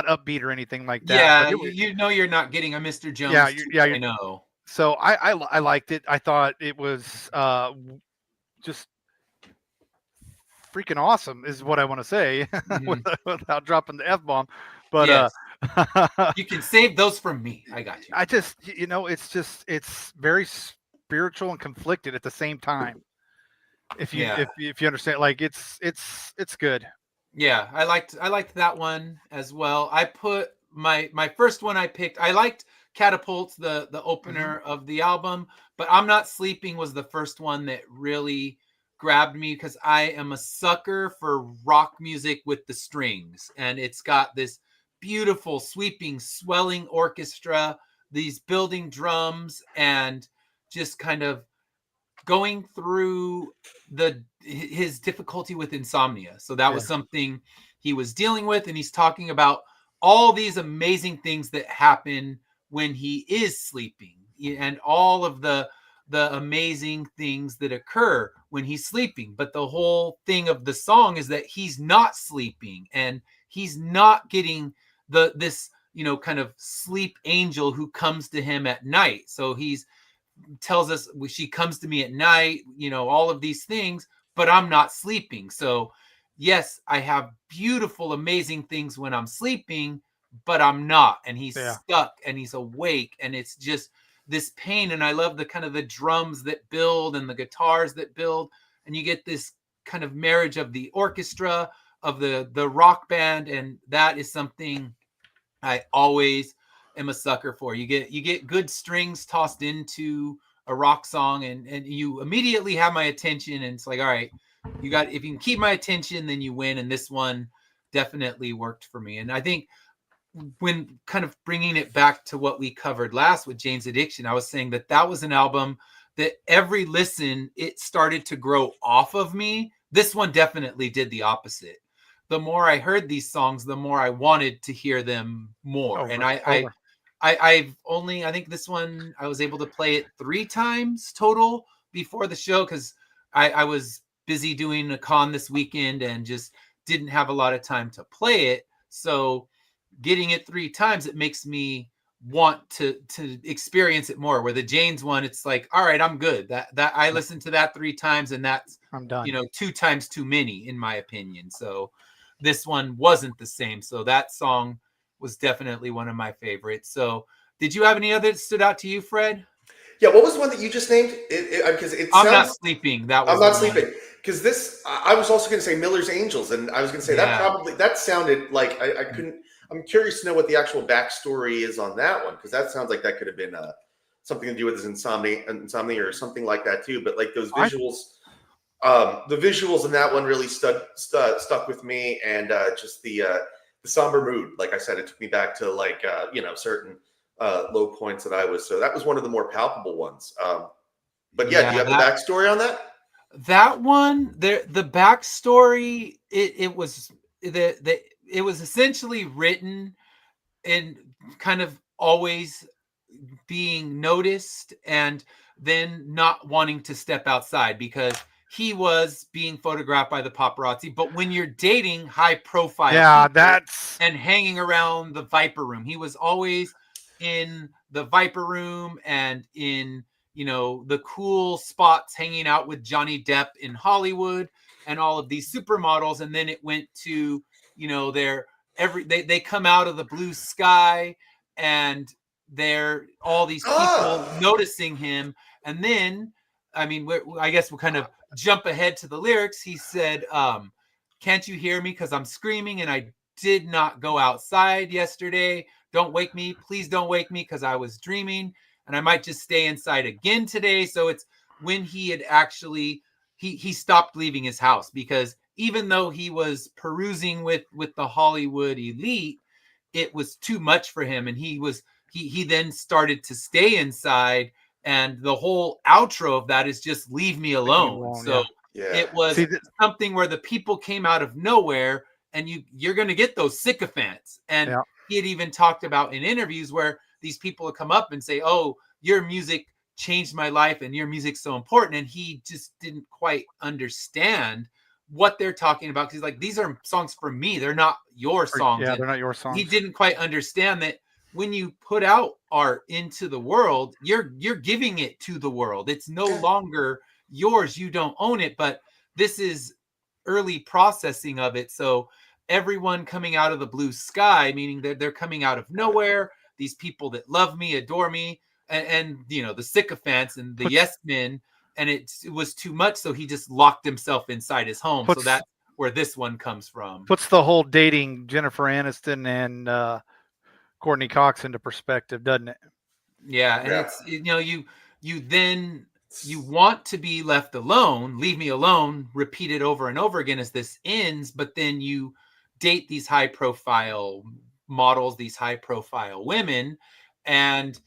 upbeat or anything like that. Yeah, you're not getting a Mr. Jones. I know. So I liked it. I thought it was just freaking awesome is what I want to say without dropping the F-bomb. But yes. You can save those from me. I got you. I just, it's very spiritual and conflicted at the same time. If you understand, like it's good. Yeah, I liked that one as well. I put my first one I picked. I liked Catapults, the opener of the album, but I'm Not Sleeping was the first one that really grabbed me because I am a sucker for rock music with the strings, and it's got this beautiful sweeping swelling orchestra, these building drums, and just kind of going through his difficulty with insomnia. So that was something he was dealing with, and he's talking about all these amazing things that happen when he is sleeping and all of the amazing things that occur when he's sleeping. But the whole thing of the song is that he's not sleeping and he's not getting this kind of sleep angel who comes to him at night. So he's tells us she comes to me at night, all of these things, but I'm not sleeping. So yes, I have beautiful, amazing things when I'm sleeping, but I'm not. And he's stuck and he's awake, and it's just this pain. And I love the kind of the drums that build and the guitars that build, and you get this kind of marriage of the orchestra, of the rock band, and that is something I always am a sucker for. You get good strings tossed into a rock song, and you immediately have my attention, and it's like, all right, if you can keep my attention, then you win. And this one definitely worked for me. And I think when kind of bringing it back to what we covered last with Jane's Addiction, I was saying that was an album that every listen, it started to grow off of me. This one definitely did the opposite. The more I heard these songs, the more I wanted to hear them more. I think this one, I was able to play it 3 times total before the show, because I was busy doing a con this weekend and just didn't have a lot of time to play it. So getting it 3 times, it makes me want to experience it more. Where the Jane's one, it's like, all right, I'm good. That I listened to that 3 times, and I'm done. 2 times too many, in my opinion. So this one wasn't the same. So that song was definitely one of my favorites. So did you have any other that stood out to you, Fred? Yeah, what was the one that you just named? Because I'm Not Sleeping. That was I'm Not Sleeping. Because this, I was also going to say Miller's Angels, and I was going to say that sounded like I couldn't. I'm curious to know what the actual backstory is on that one, because that sounds like that could have been something to do with his insomnia or something like that too. But like those visuals, the visuals in that one really stuck with me, and just the somber mood. Like I said, it took me back to like certain low points that I was. So that was one of the more palpable ones. But yeah, do you have the backstory on that? That one, the backstory, it was it was essentially written and kind of always being noticed and then not wanting to step outside because he was being photographed by the paparazzi. But when you're dating high profile people and hanging around the Viper Room, he was always in the Viper Room and in, you know, the cool spots hanging out with Johnny Depp in Hollywood and all of these supermodels. And then it went to, you know, they come out of the blue sky and they're all these people noticing him. And then, I mean, I guess we'll kind of jump ahead to the lyrics. He said, can't you hear me? Because I'm screaming and I did not go outside yesterday. Don't wake me. Please don't wake me because I was dreaming and I might just stay inside again today. So it's when he had actually, he stopped leaving his house because even though he was perusing with the Hollywood elite, it was too much for him. And he then started to stay inside. And the whole outro of that is just leave me alone. So it was something where the people came out of nowhere and you're going to get those sycophants. And he had even talked about in interviews where these people would come up and say, oh, your music changed my life and your music's so important. And he just didn't quite understand what they're talking about. Cause he's like, these are songs for me. They're not your songs. Yeah, they're not your songs. He didn't quite understand that when you put out art into the world, you're giving it to the world. It's no longer yours. You don't own it, but this is early processing of it. So everyone coming out of the blue sky, meaning that they're coming out of nowhere, these people that love me, adore me, and you know, the sycophants and the yes men, and it was too much. So he just locked himself inside his home. So that's where this one comes from. Puts the whole dating Jennifer Aniston and Courtney Cox into perspective, doesn't it? Yeah, and it's, you know, you want to be left alone, leave me alone, repeat it over and over again as this ends, but then you date these high profile models, these high profile women, and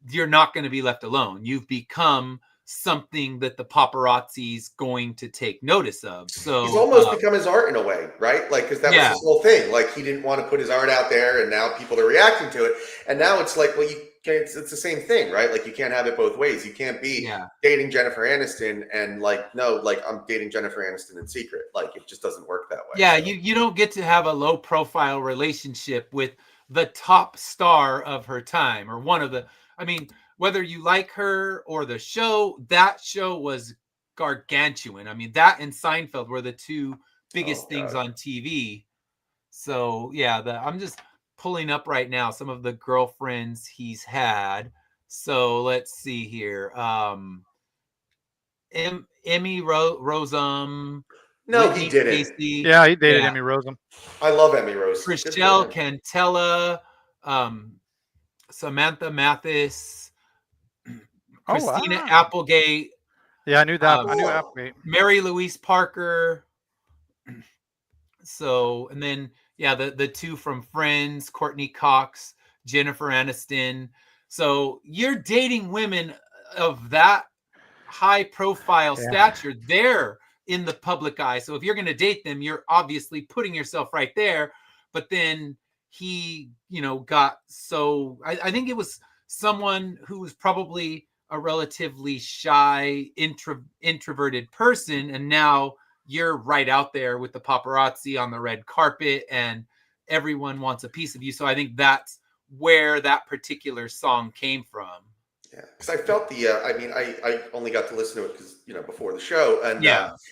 you're not going to be left alone. You've become something that the paparazzi's going to take notice of. So he's almost become his art in a way, right? Like, because that was his whole thing. Like, he didn't want to put his art out there, and now people are reacting to it. And now it's like, well, it's the same thing, right? Like, you can't have it both ways. You can't be dating Jennifer Aniston and like, no, like, I'm dating Jennifer Aniston in secret. Like, it just doesn't work that way. Yeah, so you don't get to have a low profile relationship with the top star of her time or one of the, I mean, whether you like her or the show, that show was gargantuan. I mean, that and Seinfeld were the two biggest things on TV. So yeah, I'm just pulling up right now some of the girlfriends he's had. So let's see here. Emmy Rossum. No, Whitney he didn't. Casey. Yeah, he dated Emmy Rossum. I love Emmy Rossum. Chriselle Cantella, Samantha Mathis, Christina Applegate. Yeah, I knew that. I knew Applegate. Mary Louise Parker. So, and then, yeah, the two from Friends, Courtney Cox, Jennifer Aniston. So you're dating women of that high profile stature. They're in the public eye. So if you're going to date them, you're obviously putting yourself right there. But then he, you know, got so, I think it was someone who was probably a relatively shy, introverted person. And now you're right out there with the paparazzi on the red carpet and everyone wants a piece of you. So I think that's where that particular song came from. Yeah, because I felt I only got to listen to it because, you know, before the show. And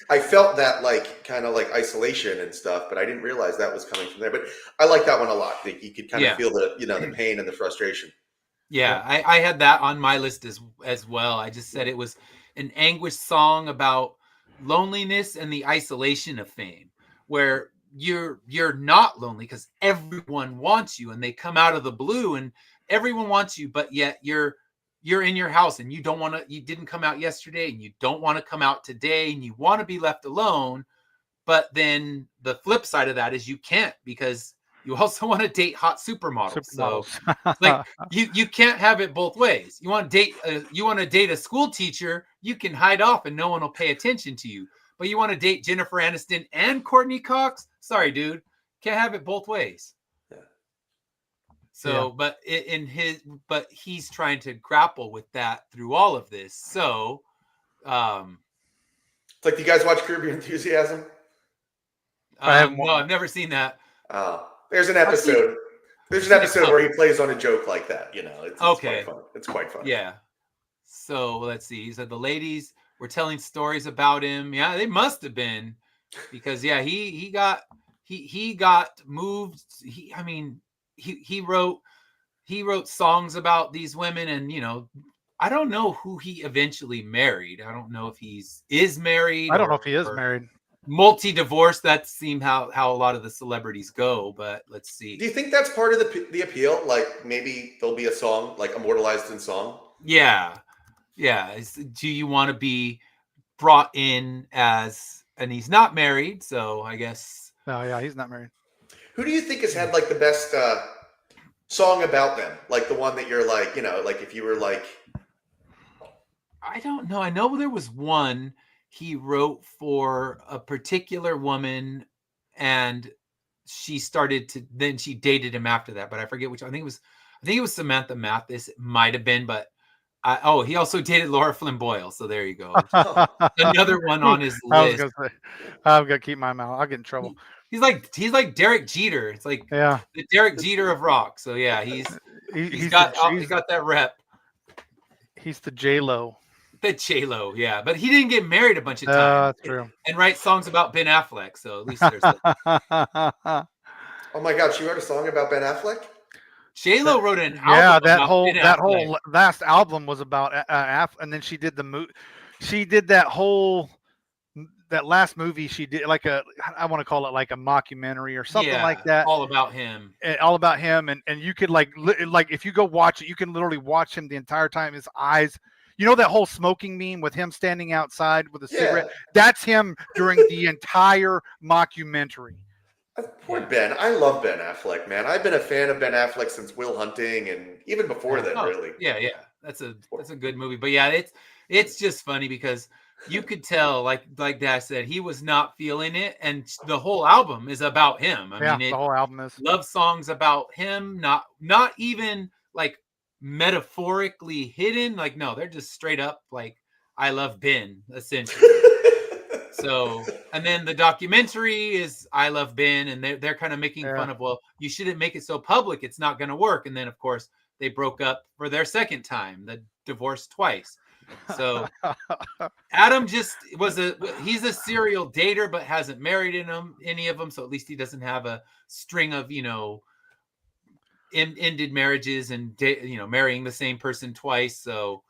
I felt that like kind of like isolation and stuff, but I didn't realize that was coming from there. But I like that one a lot. You could kind of feel the, you know, the pain and the frustration. Yeah, I had that on my list as well. I just said it was an anguished song about loneliness and the isolation of fame, where you're not lonely because everyone wants you and they come out of the blue and everyone wants you, but yet you're in your house and you didn't come out yesterday and you don't want to come out today and you want to be left alone. But then the flip side of that is you can't, because you also want to date hot supermodels. So like you can't have it both ways. You want to date a school teacher, you can hide off and no one will pay attention to you. But you want to date Jennifer Aniston and Courtney Cox? Sorry, dude. Can't have it both ways. Yeah. So, but he's trying to grapple with that through all of this. So, it's like, do you guys watch Curb Your Enthusiasm? No, I've never seen that. There's an episode. There's an episode where he plays on a joke like that. You know, it's quite fun. It's quite fun. Yeah. So let's see. He said the ladies were telling stories about him. Yeah, they must have been, because he got moved. He wrote songs about these women, and I don't know who he eventually married. I don't know if is married. I don't know if he is married. Multi-divorce. That seemed how a lot of the celebrities go, but let's see. Do you think that's part of the appeal? Like, maybe there'll be a song, like, immortalized in song? Yeah. Do you want to be brought in as, and he's not married, so I guess. Oh yeah, he's not married. Who do you think has had like the best song about them? Like the one that you're like, like if you were like. I don't know. I know there was one he wrote for a particular woman, and she then she dated him after that, but I forget which. I think it was Samantha Mathis. It might have been, but he also dated Laura Flynn Boyle. So there you go. Another one on his list. I'm gonna keep my mouth. I'll get in trouble. He's like Derek Jeter. It's like the Derek Jeter of rock. So yeah, he's got that rep. He's the J-Lo. The J-Lo, yeah, but he didn't get married a bunch of times. That's true. And write songs about Ben Affleck. So at least there's that. Oh my God, she wrote a song about Ben Affleck? J-Lo wrote an album. Yeah, that whole last album was about and then she did that last movie she did, like I want to call it like a mockumentary or something like that. All about him. And you could like if you go watch it, you can literally watch him the entire time. His eyes, that whole smoking meme with him standing outside with a cigarette? That's him during the entire mockumentary. Poor Ben. I love Ben Affleck, man. I've been a fan of Ben Affleck since Will Hunting and even before then, really. Yeah. That's a good movie. But yeah, it's just funny because you could tell, like Dad said, he was not feeling it, and the whole album is about him. I mean, the whole album is love songs about him, not even like metaphorically hidden. Like, no, they're just straight up like, I love Ben, essentially. So, and then the documentary is I Love Ben, and they're kind of making fun of, well, you shouldn't make it so public, it's not going to work. And then of course they broke up for their second time, the divorced twice. So Adam just he's a serial dater, but hasn't married any of them. So at least he doesn't have a string of, ended marriages and, marrying the same person twice. So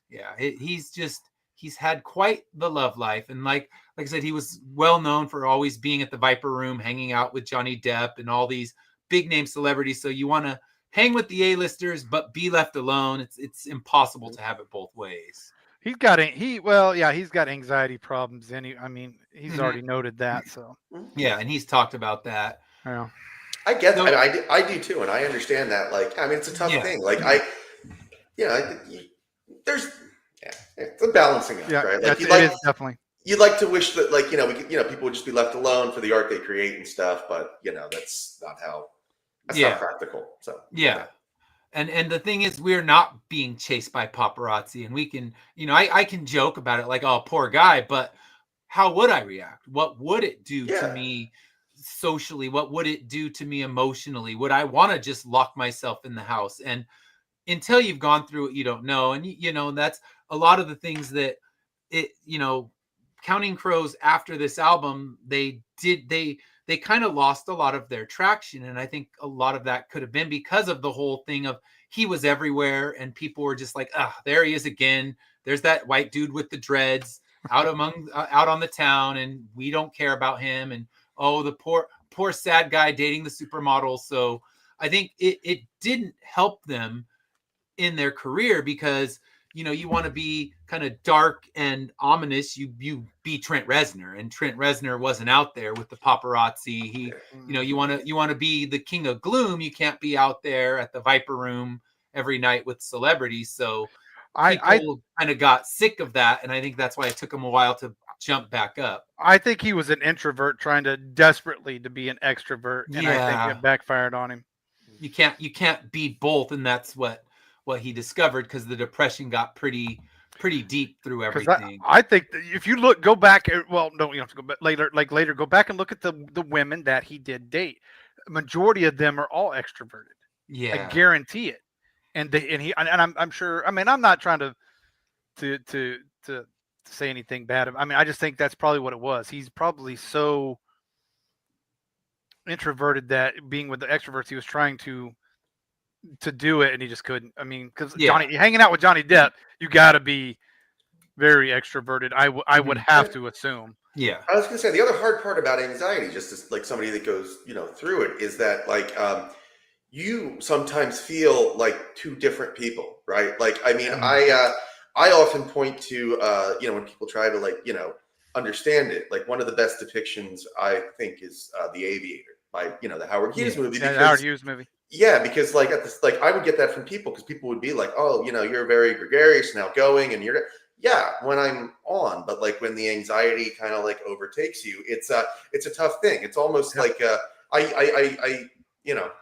yeah, he's had quite the love life. And like I said, he was well known for always being at the Viper Room, hanging out with Johnny Depp and all these big name celebrities. So you want to hang with the A-listers, but be left alone. It's impossible to have it both ways. He's got anxiety problems. He's already noted that. So yeah, and he's talked about that. Yeah, I get that. I do too, and I understand that. Like, it's a tough thing. Like, it's a balancing act, right? Like, definitely. You'd like to wish that, like, people would just be left alone for the art they create and stuff, but that's not not practical. So yeah. And the thing is, we're not being chased by paparazzi, and we can, I can joke about it like, oh, poor guy, but how would I react? What would it do to me socially? What would it do to me emotionally? Would I want to just lock myself in the house? And until you've gone through it, you don't know. And, that's a lot of the things that Counting Crows, after this album, they kind of lost a lot of their traction. And I think a lot of that could have been because of the whole thing of he was everywhere and people were just like, there he is again. There's that white dude with the dreads out on the town, and we don't care about him. And, oh, the poor sad guy dating the supermodel. So I think it didn't help them in their career because, you want to be kind of dark and ominous. You be Trent Reznor, and Trent Reznor wasn't out there with the paparazzi. He, you want to be the king of gloom. You can't be out there at the Viper Room every night with celebrities. So I kind of got sick of that. And I think that's why it took him a while to jump back up. I think he was an introvert trying to desperately to be an extrovert, and I think it backfired on him. You can't be both, and that's what he discovered, because the depression got pretty deep through everything. I think that if you go back, well, no, you have to go back later, go back and look at the women that he did date. Majority of them are all extroverted. Yeah, I guarantee it. And I'm sure. I mean, I'm not trying to say anything bad. I mean, I just think that's probably what it was. He's probably so introverted that being with the extroverts, he was trying to do it, and he just couldn't. I mean, because Johnny, hanging out with Johnny Depp, you got to be very extroverted. I would have to assume. Yeah, I was going to say the other hard part about anxiety, just as like somebody that goes through it, is that like you sometimes feel like two different people, right? Like, I mean, I often point to when people try to like understand it, like one of the best depictions I think is The Aviator by the Howard Hughes movie. Yeah, Howard Hughes movie. Yeah, because like at this, like I would get that from people, because people would be like, "Oh, you're very gregarious and outgoing, and you're." Yeah, when I'm on, but like when the anxiety kind of like overtakes you, it's a tough thing. It's almost like I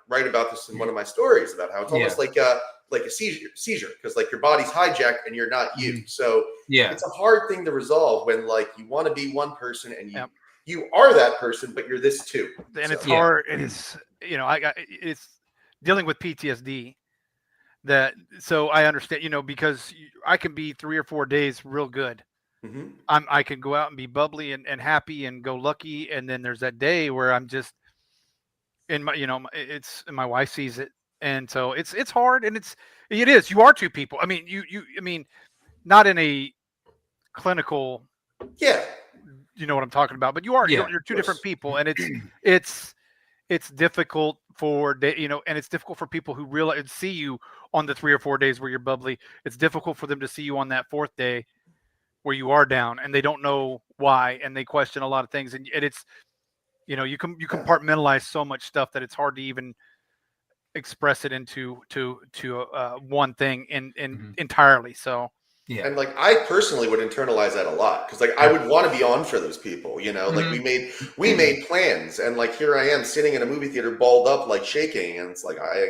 write about this in one of my stories about how it's almost like a seizure, because like your body's hijacked and you're not you. So it's a hard thing to resolve when like you want to be one person and you are that person, but you're this too. And it's hard. It is, it's dealing with PTSD. So I understand, because I can be 3 or 4 days real good. Mm-hmm. I can go out and be bubbly and happy and go lucky, and then there's that day where I'm just in my, and my wife sees it, and so it's hard, and it is. You are two people. I mean, I mean, not in a clinical. Yeah. You know what I'm talking about, but you are. You're two different people, and it's difficult for and it's difficult for people who realize see you on the 3 or 4 days where you're bubbly. It's difficult for them to see you on that 4th day where you are down, and they don't know why, and they question a lot of things, and it's you compartmentalize so much stuff that it's hard to even express it into one thing entirely. So. Yeah. And like I personally would internalize that a lot, because like I would want to be on for those people, like we made plans, and like here I am sitting in a movie theater balled up, like shaking, and it's like I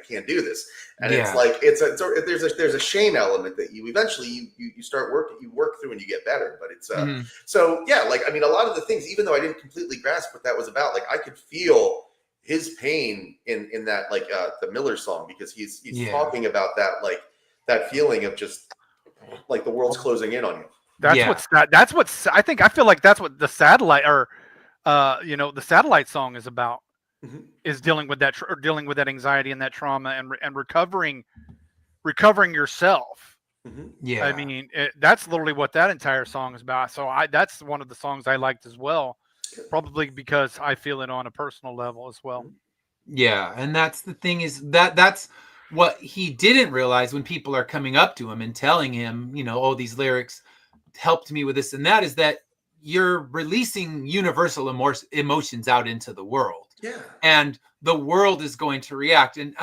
can't do this, and it's like there's a shame element that you eventually you start working, you work through, and you get better. But it's so yeah, like I mean, a lot of the things, even though I didn't completely grasp what that was about, like I could feel his pain in that, like the Miller song, because he's talking about that, like that feeling of just like the world's closing in on you. I feel like that's what the satellite the satellite song is about, is dealing with that anxiety and that trauma and recovering yourself. Yeah, I mean, that's literally what that entire song is about. So that's one of the songs I liked as well, probably because I feel it on a personal level as well. Yeah, and that's the thing, is that's what he didn't realize when people are coming up to him and telling him, oh, these lyrics helped me with this and that, is that you're releasing universal emotions out into the world. Yeah. And the world is going to react. And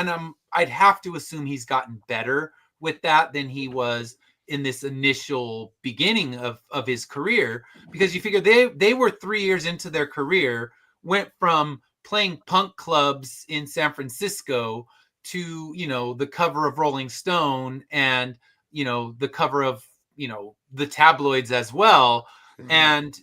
I'd have to assume he's gotten better with that than he was in this initial beginning of his career, because you figure they were 3 years into their career, went from playing punk clubs in San Francisco to the cover of Rolling Stone, and the cover of the tabloids as well, and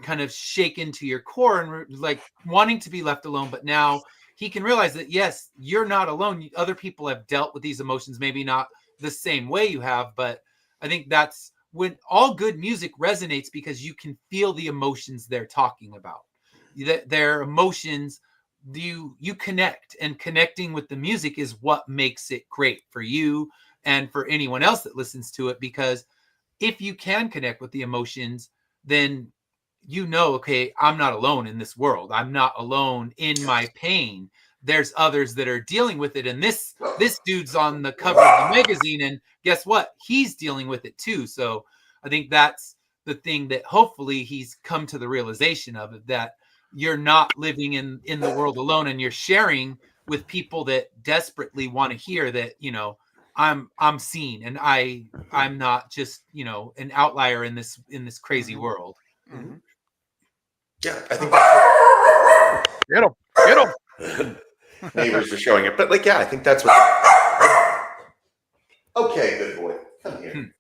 kind of shaken to your core and like wanting to be left alone. But now he can realize that yes, you're not alone. Other people have dealt with these emotions, maybe not the same way you have, but I think that's when all good music resonates, because you can feel the emotions they're talking about. Their emotions, you connect, and connecting with the music is what makes it great for you and for anyone else that listens to it. Because if you can connect with the emotions, then okay, I'm not alone in this world. I'm not alone in my pain. There's others that are dealing with it, and this dude's on the cover of the magazine, and guess what? He's dealing with it too. So I think that's the thing that hopefully he's come to the realization of, that you're not living in the world alone, and you're sharing with people that desperately want to hear that, I'm seen, and I'm not just, an outlier in this crazy world. Mm-hmm. Yeah, I think Get him. Neighbors are showing it, but like, yeah, I think that's what. Okay, good boy, come here.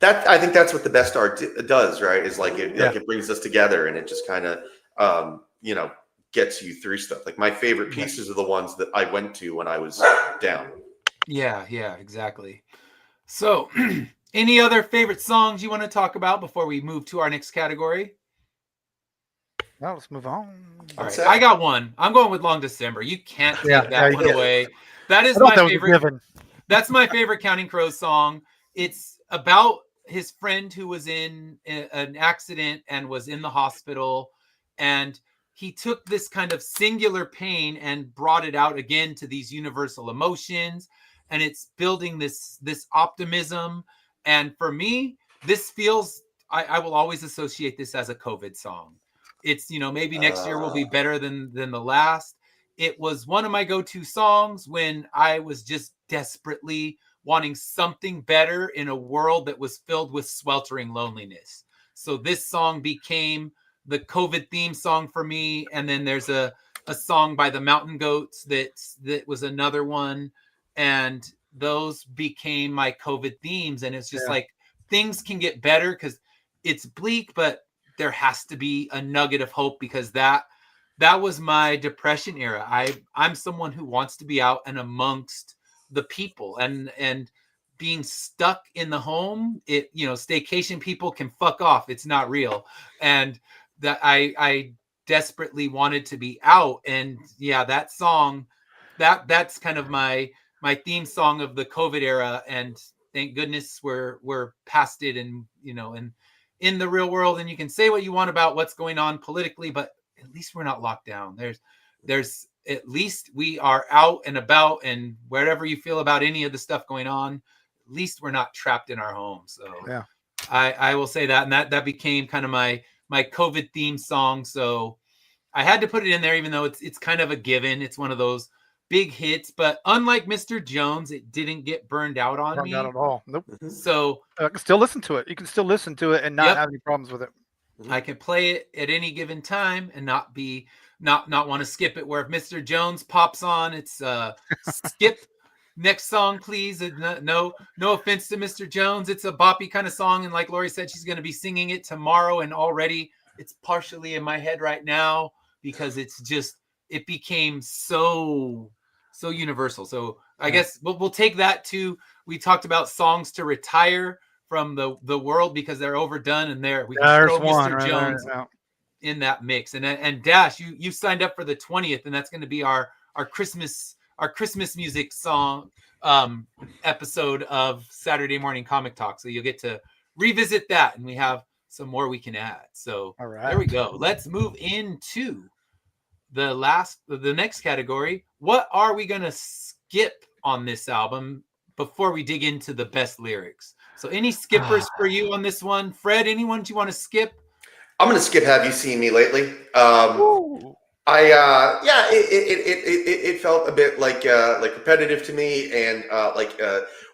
I think that's what the best art does, right? Is like it brings us together, and it just kind of gets you through stuff. Like my favorite pieces are the ones that I went to when I was down. Yeah, exactly. So, any other favorite songs you want to talk about before we move to our next category? Well, let's move on. All right, I got one. I'm going with Long December. You can't take that one away. That is my favorite. That's my favorite Counting Crows song. It's about his friend who was in an accident and was in the hospital, and he took this kind of singular pain and brought it out again to these universal emotions, and it's building this optimism. And for me, this feels, I will always associate this as a COVID song. It's, maybe next year will be better than the last. It was one of my go-to songs when I was just desperately wanting something better in a world that was filled with sweltering loneliness. So this song became the COVID theme song for me. And then there's a song by the Mountain Goats that was another one. And those became my COVID themes. And it's just like, things can get better because it's bleak, but there has to be a nugget of hope, because that was my depression era. I'm someone who wants to be out and amongst the people, and being stuck in the home, staycation people can fuck off. It's not real. And that I desperately wanted to be out. And that song, that's kind of my theme song of the COVID era. And thank goodness we're past it, and and in the real world. And you can say what you want about what's going on politically, but at least we're not locked down. There's at least we are out and about, and wherever you feel about any of the stuff going on, at least we're not trapped in our homes. So I will say that. And that became kind of my COVID theme song. So I had to put it in there, even though it's kind of a given. It's one of those big hits, but unlike Mr. Jones, it didn't get burned out on me. Not at all. Nope. So I can still listen to it. You can still listen to it and not have any problems with it. I can play it at any given time and not want to skip it. Where if Mr. Jones pops on, it's skip next song, please. No offense to Mr. Jones. It's a boppy kind of song. And like Lori said, she's going to be singing it tomorrow. And already it's partially in my head right now, because it's just, it became so universal. So I guess we'll take that to, we talked about songs to retire from the world because they're overdone, and we can throw Mr. Jones in that mix. And Dash, you signed up for the 20th, and that's going to be our Christmas music song episode of Saturday Morning Comic Talk. So you'll get to revisit that, and we have some more we can add. So there we go. Let's move into the next category. What are we going to skip on this album before we dig into the best lyrics? So any skippers for you on this one? Fred, anyone you want to skip? I'm going to skip Have You Seen Me Lately? It felt a bit like repetitive to me, and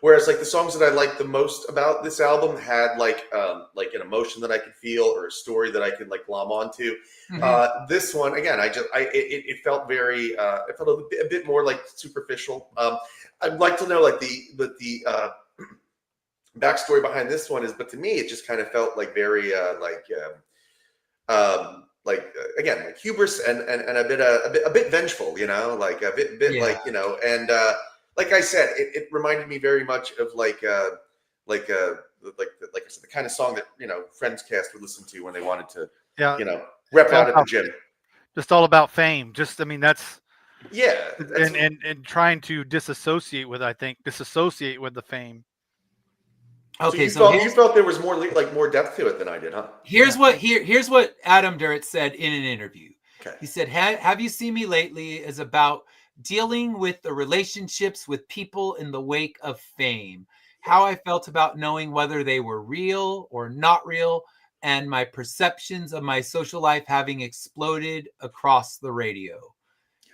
whereas like the songs that I liked the most about this album had like an emotion that I could feel, or a story that I could like glom onto. This one again, it felt very it felt a bit more like superficial. I'd like to know like the backstory behind this one is, but to me it just kind of felt like very again, like hubris and a bit vengeful, like a bit like, and like I said, it reminded me very much of like I said, the kind of song that Friends cast would listen to when they wanted to rep out at the gym. Just all about fame. That's that's and trying to disassociate with the fame. Okay, so you felt there was more depth to it than I did, huh? Here's what Adam Duritz said in an interview. Okay. He said, "Have You Seen Me Lately" is about dealing with the relationships with people in the wake of fame, how I felt about knowing whether they were real or not real, and my perceptions of my social life having exploded across the radio.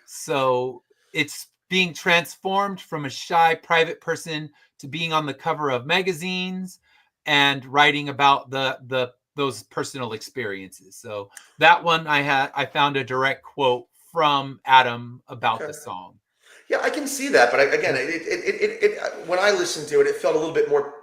So it's being transformed from a shy private person to being on the cover of magazines and writing about the those personal experiences. So that one I found a direct quote from Adam about the song. Yeah, I can see that, but again, when I listened to it, it felt a little bit more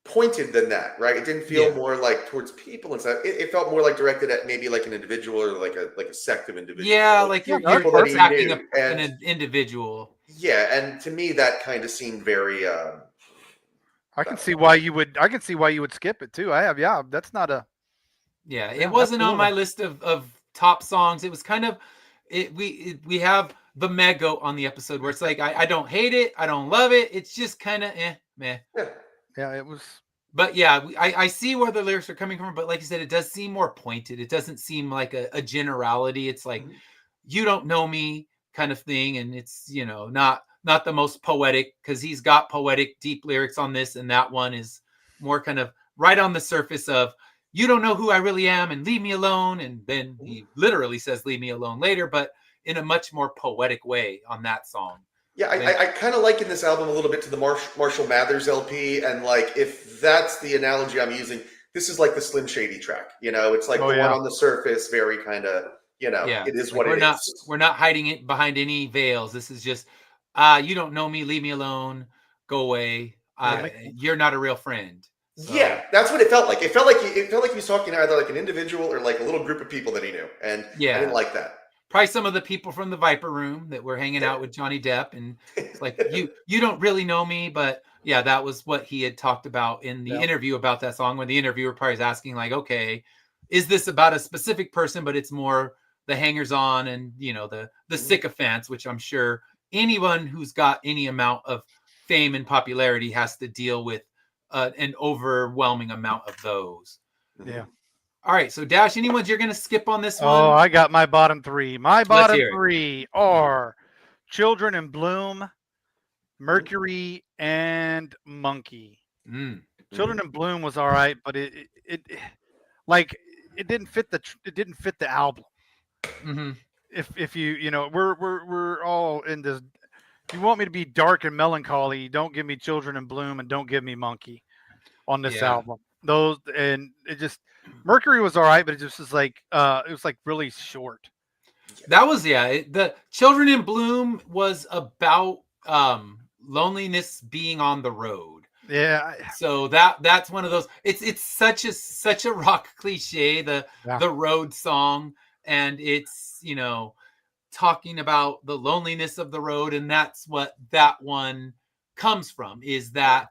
pointed than that, right? It didn't feel more like towards people and stuff. It felt more like directed at maybe like an individual or like a sect of individuals. Yeah, like you're attacking an individual. Yeah, and to me, that kind of seemed very. I can see why you would. I can see why you would skip it too. I have. Yeah, that's not a. Yeah, it wasn't on my list of top songs. It was kind of. We have the mega on the episode where it's like I don't hate it, I don't love it. It's just kind of meh. Yeah, it was. But yeah, I see where the lyrics are coming from. But like you said, it does seem more pointed. It doesn't seem like a generality. It's like you don't know me kind of thing, and it's not the most poetic, because he's got poetic deep lyrics on this, and that one is more kind of right on the surface of you don't know who I really am and leave me alone, and then he literally says leave me alone later, but in a much more poetic way on that song. Yeah, I kind of liken this album a little bit to the Marshall Mathers LP, and like if that's the analogy I'm using, this is like the Slim Shady track. It's like the one on the surface, very kind of it is what it is. We're not hiding it behind any veils. This is just you don't know me, leave me alone, go away. You're not a real friend. So. Yeah, that's what it felt like. It felt like he was talking to either like an individual or like a little group of people that he knew, and I didn't like that. Probably some of the people from the Viper Room that were hanging out with Johnny Depp, and it's like you don't really know me, but yeah, that was what he had talked about in the interview about that song, when the interviewer probably is asking like, okay, is this about a specific person, but it's more the hangers-on and the sycophants, which I'm sure anyone who's got any amount of fame and popularity has to deal with an overwhelming amount of those. Yeah. All right, so Dash, any ones you're going to skip on this one? Oh, I got my bottom three. My bottom three are Children in Bloom, Mercury, and Monkey. Children in Bloom was all right, but it didn't fit the album. If we're all in this. If you want me to be dark and melancholy, don't give me Children in Bloom and don't give me Monkey on this album. Those, and it just, Mercury was all right, but it just was like it was like really short. That was the Children in Bloom was about loneliness being on the road. Yeah. So that's one of those. It's such a rock cliche, the road song, and it's talking about the loneliness of the road, and that's what that one comes from, is that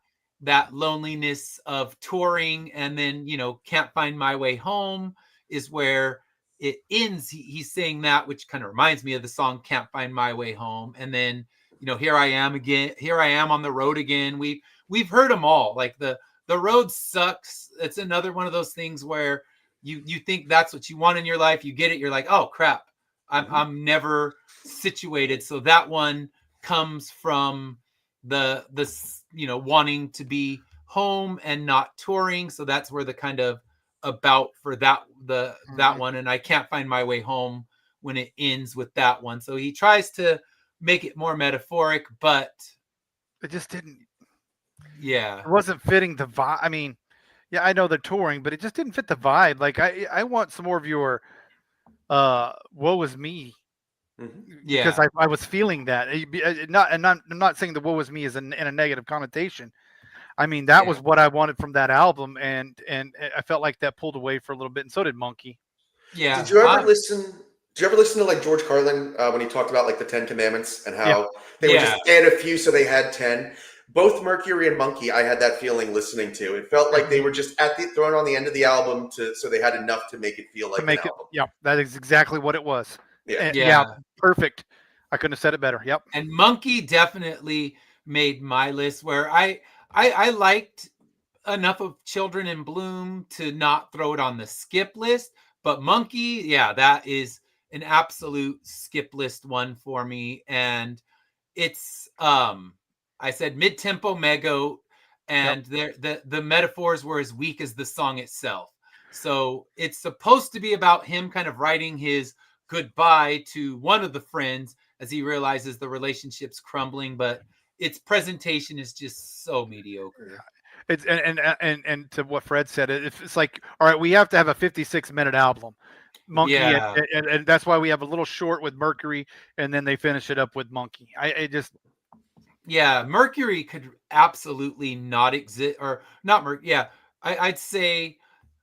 loneliness of touring, and then Can't Find My Way Home is where it ends. He's saying that, which kind of reminds me of the song Can't Find My Way Home, and then here I am on the road again. We've heard them all. Like the road sucks. It's another one of those things where you think that's what you want in your life, you get it, you're like, oh crap, I'm never situated. So that one comes from the wanting to be home and not touring. So that's where the kind of about for that one. And I Can't Find My Way Home when it ends with that one. So he tries to make it more metaphoric, but it just didn't. Yeah, it wasn't fitting the vibe. I mean, yeah, I know they're touring, but it just didn't fit the vibe. Like I want some more of your woe is me. Yeah, because I was feeling that. I'm not saying the woe is me is in a negative connotation. I mean, that was what I wanted from that album, and I felt like that pulled away for a little bit, and so did Monkey. Yeah. Did you ever listen to like George Carlin when he talked about like the 10 Commandments and how they would just add a few so they had 10? Both Mercury and Monkey, I had that feeling listening to. It felt like they were just thrown on the end of the album so they had enough to make it feel like an album. Yeah, that is exactly what it was. Yeah, perfect. I couldn't have said it better. Yep. And Monkey definitely made my list, where I liked enough of Children in Bloom to not throw it on the skip list. But Monkey, that is an absolute skip list one for me. And it's I said mid-tempo mega, and the metaphors were as weak as the song itself. So it's supposed to be about him kind of writing his goodbye to one of the friends as he realizes the relationship's crumbling, but its presentation is just so mediocre. It's and to what Fred said, it's like, all right, we have to have a 56-minute album, Monkey, Yeah. and that's why we have a little short with Mercury, and then they finish it up with Monkey. Yeah, Mercury could absolutely not exist, or not Mercury. Yeah, I'd say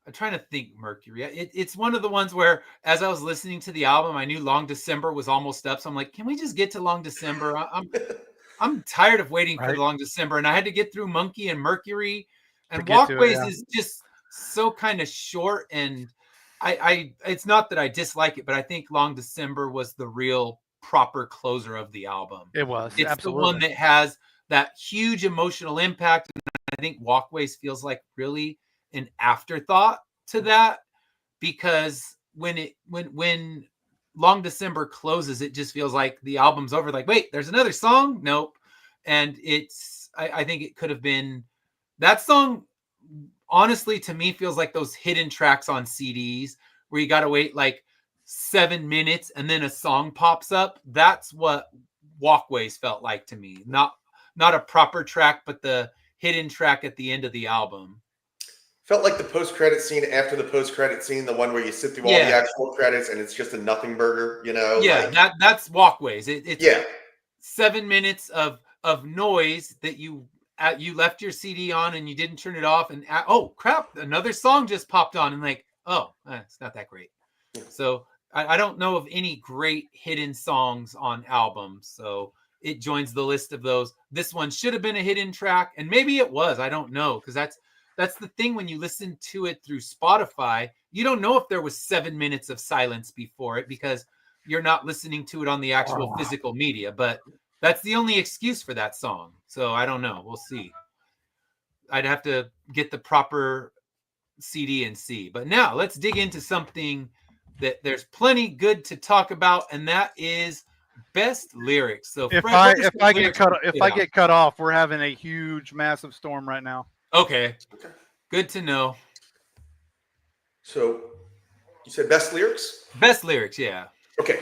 I'm trying to think Mercury. It's one of the ones where, as I was listening to the album, I knew Long December was almost up. So I'm like, can we just get to Long December? I'm tired of waiting for the Long December, and I had to get through Monkey and Mercury, and Walkways is just so kind of short. And it's not that I dislike it, but I think Long December was the real proper closer of the album. It was. It's absolutely the one that has that huge emotional impact. And I think Walkways feels like really an afterthought to that, because when Long December closes, it just feels like the album's over. Like, wait, there's another song? Nope. And I think it could have been that song. Honestly, to me, feels like those hidden tracks on CDs where you got to wait like 7 minutes and then a song pops up. That's what Walkways felt like to me. Not a proper track, but the hidden track at the end of the album. Felt like the post-credit scene after the post-credit scene, the one where you sit through all the actual credits and it's just a nothing burger, Yeah, like, that's Walkways. It's 7 minutes of noise that you left your CD on and you didn't turn it off, and oh crap, another song just popped on, and like, it's not that great. So I don't know of any great hidden songs on albums, so it joins the list of those. This one should have been a hidden track, and maybe it was. I don't know, because that's the thing. When you listen to it through Spotify, you don't know if there was 7 minutes of silence before it, because you're not listening to it on the actual physical media. But that's the only excuse for that song. So I don't know. We'll see. I'd have to get the proper CD and see. But now let's dig into something that there's plenty good to talk about, and that is best lyrics. So if I get cut off, we're having a huge, massive storm right now. Okay. Good to know. So you said best lyrics? Best lyrics, yeah. Okay.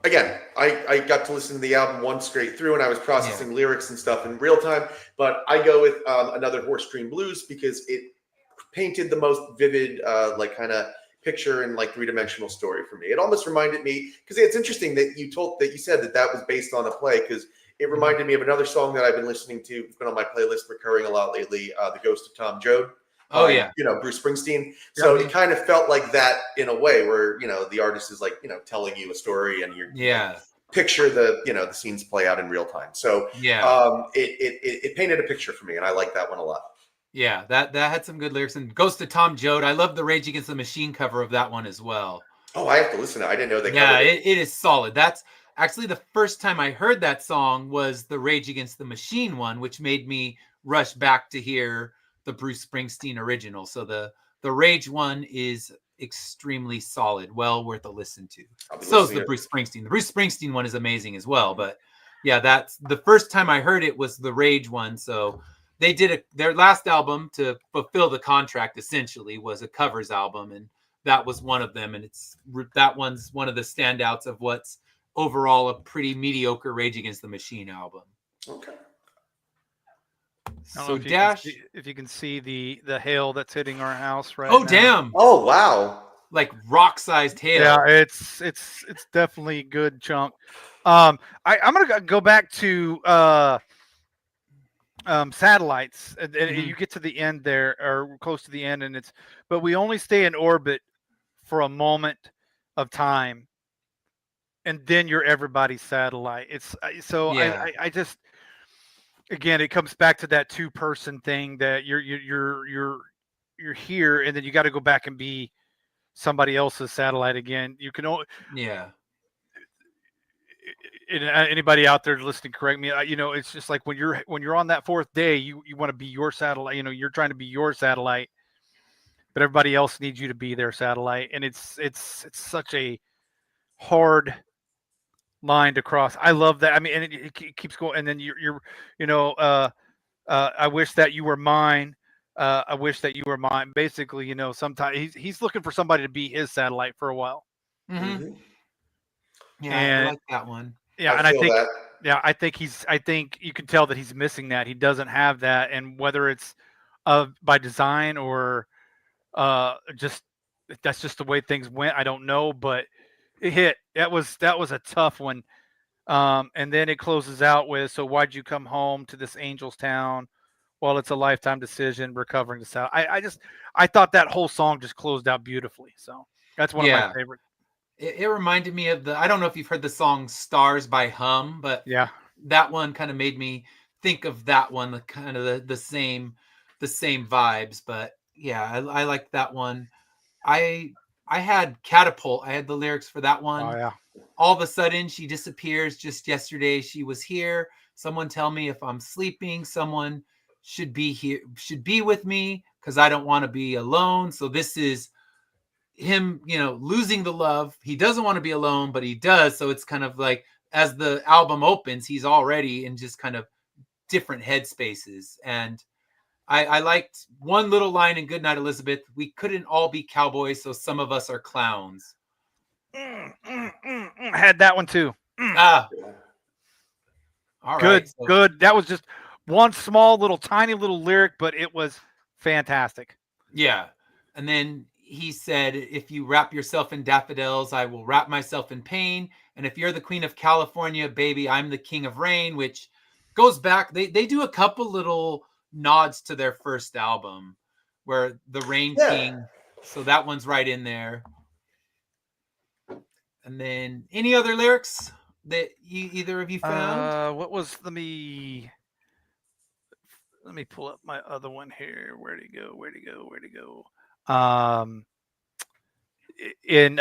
Again, I got to listen to the album once straight through, and I was processing lyrics and stuff in real time. But I go with Another Horse Dream Blues, because it painted the most vivid, like, kind of picture and like three-dimensional story for me. It almost reminded me, because it's interesting that you said that was based on a play, because it reminded me of another song that I've been listening to. It's been on my playlist recurring a lot lately, The Ghost of Tom Joad. Oh, yeah. Bruce Springsteen. So it kind of felt like that in a way, where, the artist is like, telling you a story, and you're picture the scenes play out in real time. So it painted a picture for me, and I like that one a lot. Yeah, that had some good lyrics. And Ghost of Tom Joad, I love the Rage Against the Machine cover of that one as well. Oh, I have to listen to it. I didn't know they covered it. It is solid. That's actually the first time I heard that song was the Rage Against the Machine one, which made me rush back to hear the Bruce Springsteen original. So the Rage one is extremely solid, well worth a listen to. So is the Bruce Springsteen. The Bruce Springsteen one is amazing as well. But yeah, that's the first time I heard it was the Rage one. So they did their last album to fulfill the contract, essentially, was a covers album, and that was one of them. And that one's one of the standouts of what's overall a pretty mediocre Rage Against the Machine album. Okay. So Dash, if you can see the hail that's hitting our house right now. Oh damn! Oh wow! Like rock-sized hail. Yeah, it's definitely a good chunk. I'm gonna go back to satellites, and you get to the end there, or close to the end, and but we only stay in orbit for a moment of time, and then you're everybody's satellite. I just, again, it comes back to that two-person thing, that you're here, and then you got to go back and be somebody else's satellite again. You can only anybody out there listening, correct me. It's just like when you're on that fourth day, you want to be your satellite. You're trying to be your satellite, but everybody else needs you to be their satellite, and it's such a hard line to cross. I love that. I mean, and it keeps going, and then I wish that you were mine. I wish that you were mine. Basically, sometimes he's looking for somebody to be his satellite for a while. Mm-hmm. Yeah, and I like that one. Yeah, and I think Yeah, I think you can tell that he's missing that. He doesn't have that, and whether it's by design or just that's just the way things went, I don't know, but it hit. That was a tough one. And then it closes out with, "So why'd you come home to this angel's town? Well, it's a lifetime decision, recovering the south." I thought that whole song just closed out beautifully. So that's one of my Yeah. favorite. It reminded me of I don't know if you've heard the song Stars by Hum, but Yeah. that one kind of made me think of that one, the kind of the same vibes. But yeah, I liked that one. I had Catapult. I had the lyrics for that Oh one. yeah. All of a sudden she disappears. Just yesterday she was here. Someone tell me if I'm sleeping. Someone should be here, should be with me, because I don't want to be alone. So this is him, losing the love. He doesn't want to be alone, but he does. So it's kind of like, as the album opens, he's already in just kind of different headspaces. And I liked one little line in Goodnight Elizabeth: "We couldn't all be cowboys, so some of us are clowns." I had that one too. Ah, all Good, right. So, good. That was just one small little tiny little lyric, but it was fantastic. yeah. And then he said, "If you wrap yourself in daffodils, I will wrap myself in pain. And if you're the queen of California, baby, I'm the king of rain," which goes back. They do a couple little nods to their first album, where the Rain King. So that one's right in there. And then any other lyrics that either of you found? What was? Let me pull up my other one here. Where'd he go? Where'd he go? Where'd he go? In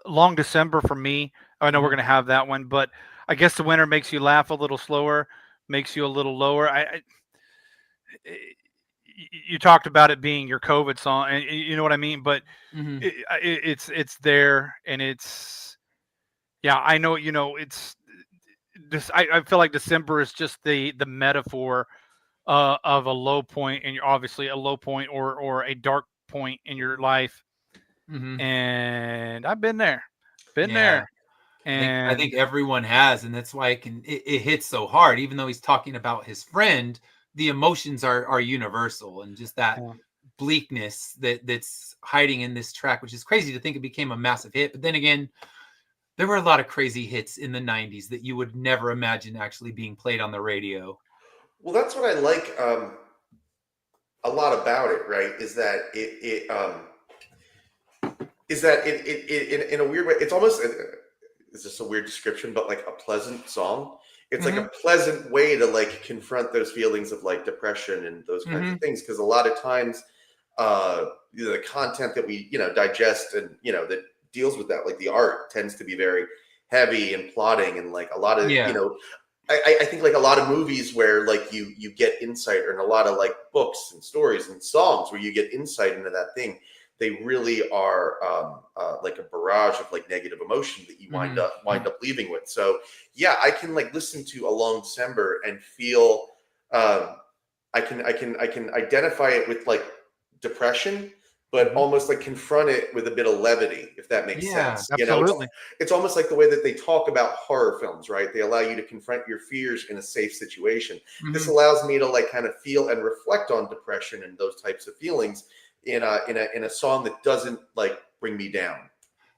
Long December for me. I know we're gonna have that one, but I guess the winter makes you laugh a little slower, makes you a little lower. You talked about it being your COVID song, and you know what I mean. But it's there, and it's I know it's this. I feel like December is just the metaphor of a low point, and you're obviously a low point or a dark point in your life. And I've been there, there. And I think everyone has, and that's why it hits so hard. Even though he's talking about his friend, the emotions are universal, and just that bleakness that's hiding in this track, which is crazy to think it became a massive hit. But then again, there were a lot of crazy hits in the 90s that you would never imagine actually being played on the radio. Well, that's what I like a lot about it, right? Is that it in a weird way, it's almost, it's just a weird description, but like a pleasant song. It's like a pleasant way to like confront those feelings of like depression and those kinds of things. Because a lot of times the content that we, digest and, that deals with that, like the art tends to be very heavy and plotting, and like a lot of, I think like a lot of movies where like you get insight, or in a lot of like books and stories and songs where you get insight into that thing, they really are like a barrage of like negative emotion that you wind up leaving with. So yeah, I can like listen to A Long December and feel I can identify it with like depression, but almost like confront it with a bit of levity, if that makes sense. Absolutely. It's almost like the way that they talk about horror films, right? They allow you to confront your fears in a safe situation. This allows me to like kind of feel and reflect on depression and those types of feelings in a song that doesn't like bring me down.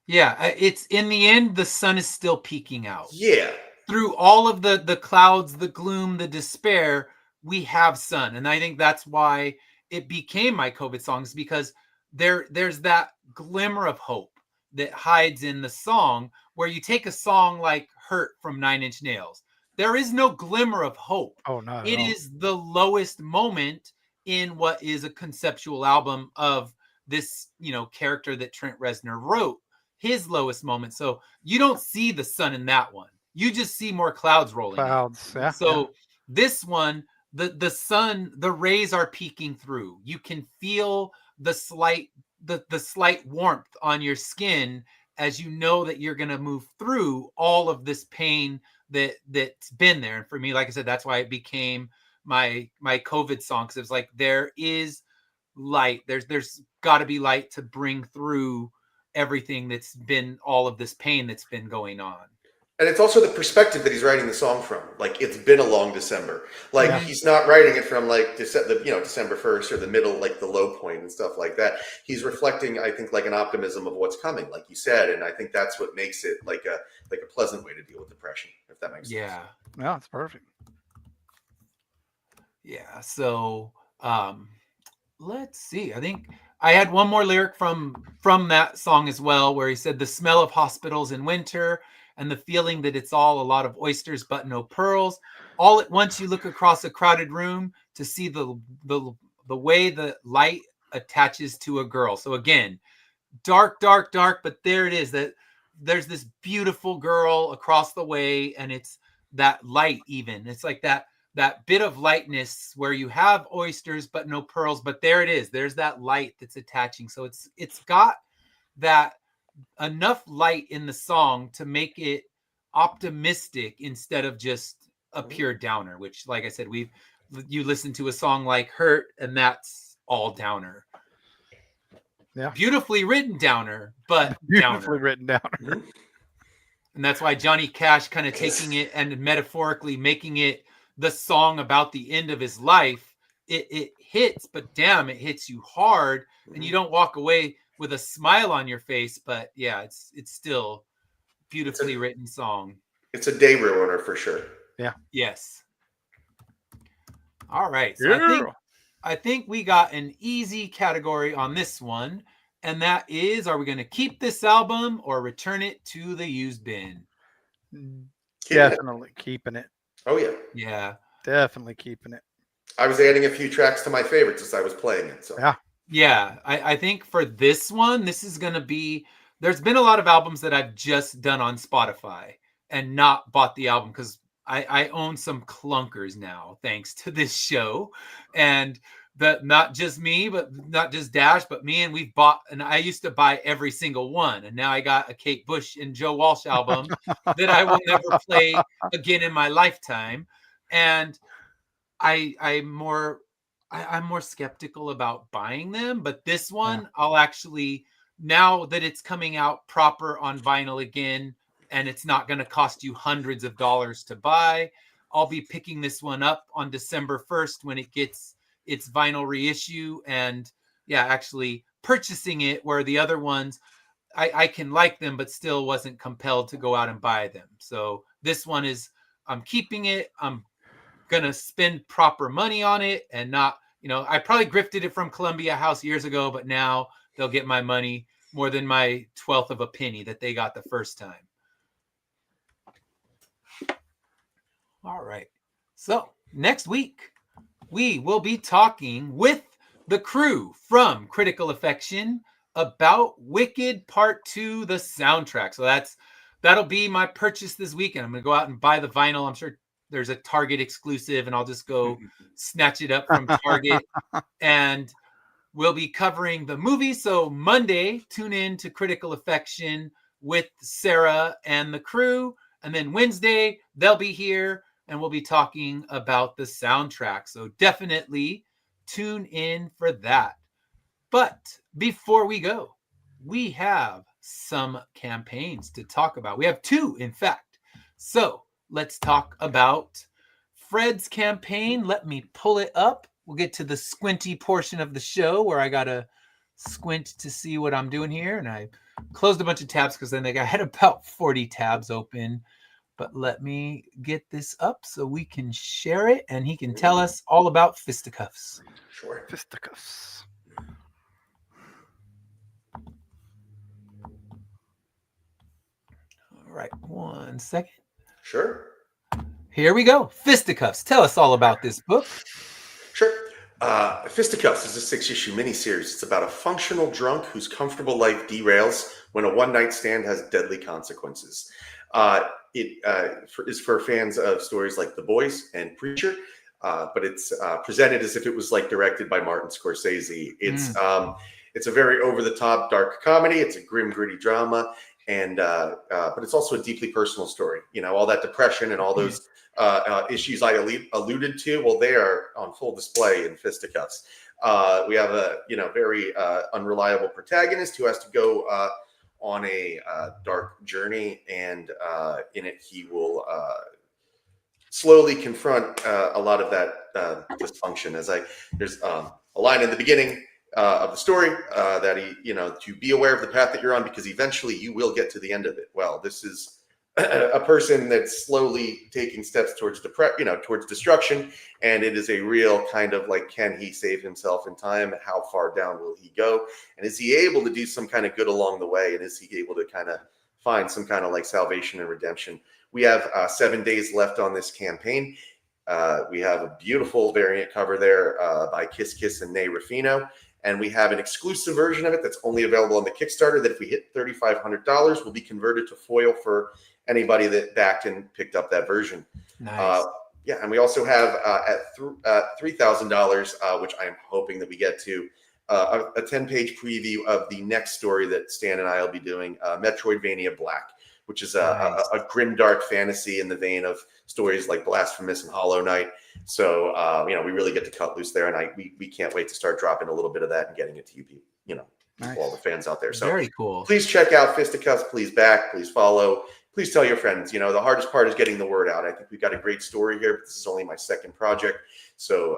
Yeah, it's in the end, the sun is still peeking out. Yeah. Through all of the clouds, the gloom, the despair, we have sun. And I think that's why it became my COVID songs, because there's that glimmer of hope that hides in the song, where you take a song like Hurt from 9 Inch Nails. There is no glimmer of hope. Oh, no. It is the lowest moment in what is a conceptual album of this, character that Trent Reznor wrote, his lowest moment. So you don't see the sun in that one. You just see more clouds rolling. Yeah. So this one, the sun, the rays are peeking through. You can feel the slight warmth on your skin, as you know that you're going to move through all of this pain that's been there. And for me, like I said, that's why it became my COVID song, because it's like there is light. There's got to be light to bring through everything that's been, all of this pain that's been going on. And it's also the perspective that he's writing the song from. Like, it's been a long December. Like, he's not writing it from like December 1st or the middle, like the low point and stuff like that. He's reflecting, I think, like an optimism of what's coming, like you said. And I think that's what makes it like a pleasant way to deal with depression, if that makes sense. Yeah, it's perfect. Yeah. So let's see. I think I had one more lyric from that song as well, where he said, "The smell of hospitals in winter and the feeling that it's all a lot of oysters but no pearls. All at once you look across a crowded room to see the way the light attaches to a girl." So again, dark, dark, dark, but there it is. That there's this beautiful girl across the way, and it's that light even. It's like that bit of lightness where you have oysters but no pearls, but there it is. There's that light that's attaching. So it's got that enough light in the song to make it optimistic instead of just a pure downer, which, like I said, you listen to a song like Hurt and that's all downer. Yeah. Beautifully written downer, but beautifully written downer. And that's why Johnny Cash kind of taking it and metaphorically making it the song about the end of his life. It hits, but damn, it hits you hard, and you don't walk away with a smile on your face. But yeah, it's still beautifully written song. It's a day ruiner for sure. Yeah. Yes. All right. So I think we got an easy category on this one, and that is, are we going to keep this album or return it to the used bin? Definitely keeping it. Oh yeah. Yeah. Definitely keeping it. I was adding a few tracks to my favorites as I was playing it. So yeah. I think for this one, this is going to be, there's been a lot of albums that I've just done on Spotify and not bought the album because I own some clunkers now, thanks to this show. And not just me, but not just Dash, but me. And we've bought, and I used to buy every single one. And now I got a Kate Bush and Joe Walsh album that I will never play again in my lifetime. And I'm more skeptical about buying them, but this one I'll actually, now that it's coming out proper on vinyl again, and it's not going to cost you hundreds of dollars to buy, I'll be picking this one up on December 1st when it gets its vinyl reissue, and actually purchasing it, where the other ones I can like them but still wasn't compelled to go out and buy them. So this one is, I'm keeping it. I'm gonna spend proper money on it, and not, I probably grifted it from Columbia House years ago, but now they'll get my money, more than my 1/12 of a penny that they got the first time. All right. So next week, we will be talking with the crew from Critical Affection about Wicked Part 2, the soundtrack. So that'll be my purchase this weekend. I'm going to go out and buy the vinyl. I'm sure there's a Target exclusive, and I'll just go snatch it up from Target. And we'll be covering the movie. So Monday, tune in to Critical Affection with Sarah and the crew. And then Wednesday, they'll be here, and we'll be talking about the soundtrack. So definitely tune in for that. But before we go, we have some campaigns to talk about. We have two, in fact. So let's talk about Fred's campaign. Let me pull it up. We'll get to the squinty portion of the show where I got to squint to see what I'm doing here. And I closed a bunch of tabs because I had about 40 tabs open. But let me get this up so we can share it, and he can tell us all about fisticuffs. Sure. Fisticuffs. All right, 1 second. Sure. Here we go. Fisticuffs. Tell us all about this book. Sure. Fisticuffs is a 6-issue miniseries. It's about a functional drunk whose comfortable life derails when a one-night stand has deadly consequences. It is for fans of stories like The Boys and Preacher, but it's presented as if it was like directed by Martin Scorsese. It's a very over-the-top dark comedy. It's a grim, gritty drama, and but it's also a deeply personal story. All that depression and all those issues I alluded to. Well, they are on full display in Fisticuffs. We have a very unreliable protagonist who has to go on a dark journey, and in it he will slowly confront a lot of that dysfunction. There's a line in the beginning of the story that to be aware of the path that you're on, because eventually you will get to the end of it. Well, this is a person that's slowly taking steps towards towards destruction, and it is a real kind of like, can he save himself in time? How far down will he go? And is he able to do some kind of good along the way? And is he able to kind of find some kind of like salvation and redemption? We have 7 days left on this campaign. We have a beautiful variant cover there by Kiss Kiss and Nay Rufino. And we have an exclusive version of it that's only available on the Kickstarter that if we hit $3,500 will be converted to foil for anybody that backed and picked up that version. Nice. Yeah, and we also have at $3,000, which I'm hoping that we get to, a 10-page preview of the next story that Stan and I will be doing, Metroidvania Black, which is a grimdark fantasy in the vein of stories like Blasphemous and Hollow Knight. So, we really get to cut loose there, and we can't wait to start dropping a little bit of that and getting it to you, nice. All the fans out there. So very cool. Please check out Fisticuffs. Please back. Please follow. Please tell your friends. The hardest part is getting the word out. I think we've got a great story here, but this is only my second project. So,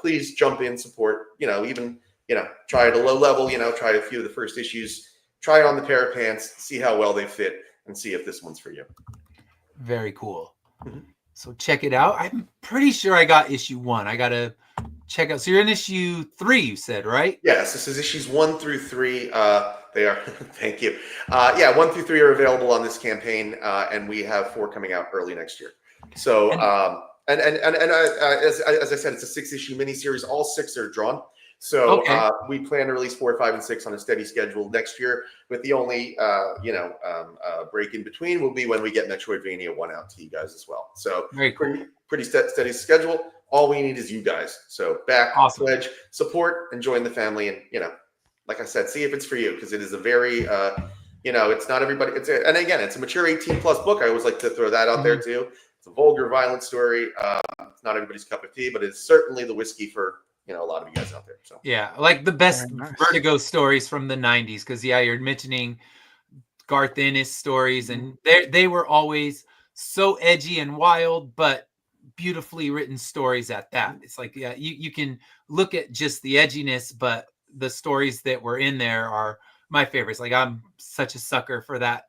please jump in, support, even, try at a low level, try a few of the first issues, try it on the pair of pants, see how well they fit, and see if this one's for you. Very cool. Mm-hmm. So check it out. I'm pretty sure I got issue 1. I got to check out. So you're in issue 3, you said, right? Yes, this is issues 1 through 3. They are. Thank you. 1 through 3 are available on this campaign, and we have 4 coming out early next year. So, as I said, it's a 6-issue miniseries. All 6 are drawn. So we plan to release 4, 5, and 6 on a steady schedule next year. With the only break in between will be when we get Metroidvania 1 out to you guys as well. So very cool. Pretty steady schedule. All we need is you guys. So back, awesome. Pledge, support, and join the family. And like I said, see if it's for you, because it is a very it's not everybody. And again, it's a mature 18+ book. I always like to throw that out there too. It's a vulgar, violent story. It's not everybody's cup of tea, but it's certainly the whiskey for a lot of you guys out there. So yeah, like the best Vertigo stories from the 90s, because you're mentioning Garth Ennis stories, and they were always so edgy and wild, but beautifully written stories at that. It's like, you can look at just the edginess, but the stories that were in there are my favorites. Like, I'm such a sucker for that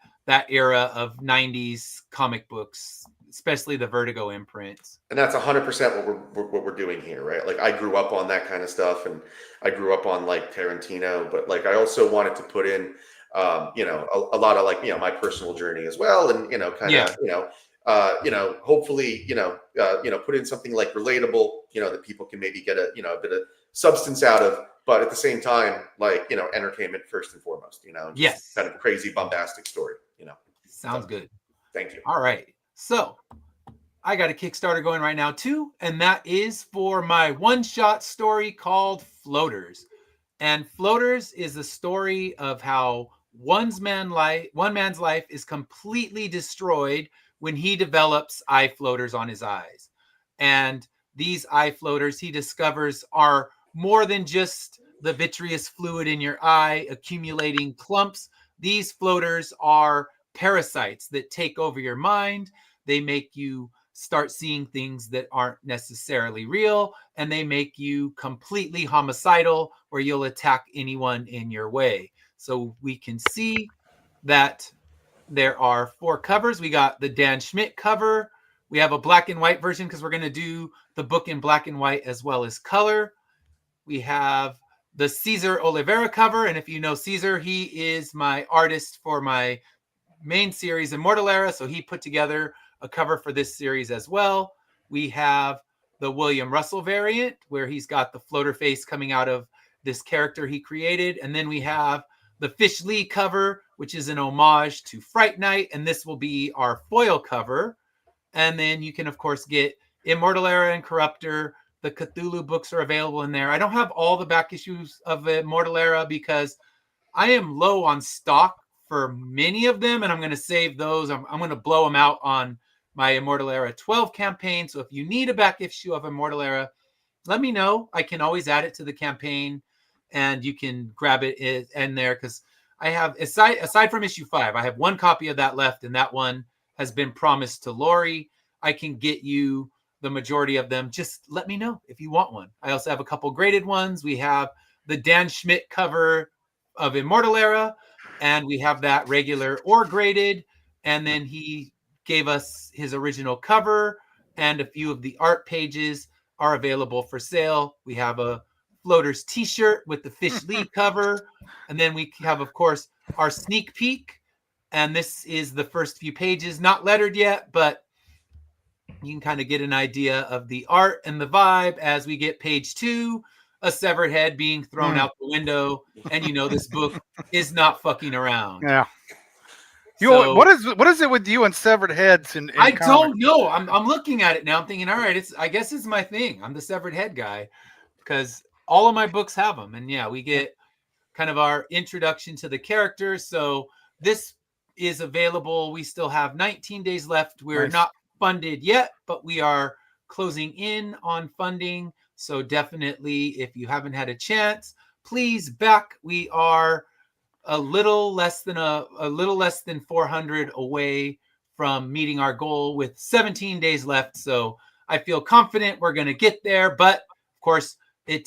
era of 90s comic books, especially the Vertigo imprints. And that's 100% what we're doing here, right? Like, I grew up on that kind of stuff, and I grew up on like Tarantino, but like I also wanted to put in a lot of like my personal journey as well, and hopefully put in something like relatable, that people can maybe get a bit of substance out of, but at the same time, like entertainment first and foremost, yes, kind of a crazy bombastic story. Sounds good. Thank you. All right, so I got a Kickstarter going right now too, and that is for my one-shot story called Floaters. And Floaters is a story of how one man's life is completely destroyed when he develops eye floaters on his eyes. And these eye floaters, he discovers, are more than just the vitreous fluid in your eye accumulating clumps. These floaters are parasites that take over your mind. They make you start seeing things that aren't necessarily real, and they make you completely homicidal, where you'll attack anyone in your way. So we can see that there are 4 covers. We got the Dan Schmidt cover. We have a black and white version, because we're going to do the book in black and white as well as color. We have the Cesar Oliveira cover. And if you know Cesar, he is my artist for my main series, Immortal Era. So he put together a cover for this series as well. We have the William Russell variant, where he's got the floater face coming out of this character he created. And then we have the Fish Lee cover, which is an homage to Fright Night. And this will be our foil cover. And then you can, of course, get Immortal Era and Corruptor. The Cthulhu books are available in there. I don't have all the back issues of Immortal Era because I am low on stock for many of them, and I'm going to save those. I'm going to blow them out on my Immortal Era 12 campaign. So if you need a back issue of Immortal Era, let me know. I can always add it to the campaign, and you can grab it in there, because I have aside from issue 5, I have one copy of that left, and that one has been promised to Lori. I can get you the majority of them. Just let me know if you want one. I also have a couple graded ones. We have the Dan Schmidt cover of Immortal Era, and we have that regular or graded. And then he gave us his original cover, and a few of the art pages are available for sale. We have a Floaters t-shirt with the Fish Lee cover. And then we have, of course, our sneak peek. And this is the first few pages, not lettered yet, but you can kind of get an idea of the art and the vibe as we get page 2, a severed head being thrown out the window. And this book is not fucking around. Yeah. So, what is it with you and severed heads? I don't know. I'm looking at it now. I'm thinking, all right, I guess it's my thing. I'm the severed head guy because all of my books have them. And yeah, we get kind of our introduction to the characters. So this is available. We still have 19 days left. We're not funded yet, but we are closing in on funding. So definitely, if you haven't had a chance, please back. We are a little less than 400 away from meeting our goal with 17 days left. So I feel confident we're going to get there, but of course we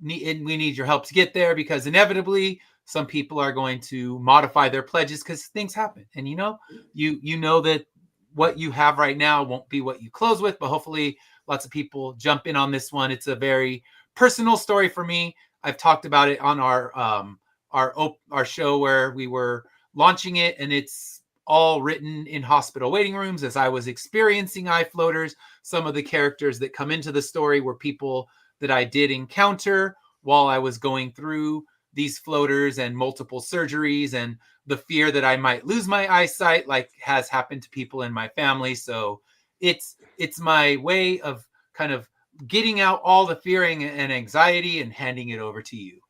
need your help to get there, because inevitably some people are going to modify their pledges because things happen. And you know that what you have right now won't be what you close with, but hopefully lots of people jump in on this one. It's a very personal story for me. I've talked about it on our show where we were launching it, and it's all written in hospital waiting rooms as I was experiencing eye floaters. Some of the characters that come into the story were people that I did encounter while I was going through these floaters and multiple surgeries, and the fear that I might lose my eyesight, like has happened to people in my family. So it's my way of kind of getting out all the fearing and anxiety and handing it over to you.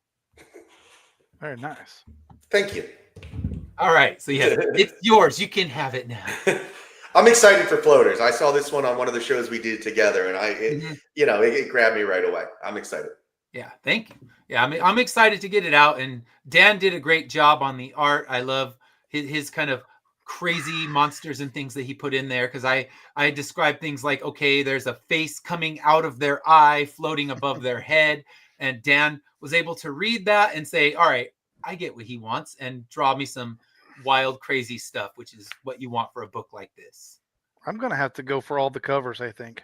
Very nice. Thank you. All right. So yeah, it's yours. You can have it now. I'm excited for floaters. I saw this one on one of the shows we did together, and it grabbed me right away. I'm excited. Yeah, thank you. Yeah, I'm excited to get it out, and Dan did a great job on the art. I love his kind of crazy monsters and things that he put in there, because I described things like, okay, there's a face coming out of their eye floating above their head, and Dan was able to read that and say, all right, I get what he wants, and draw me some wild, crazy stuff, which is what you want for a book like this. I'm gonna have to go for all the covers, I think.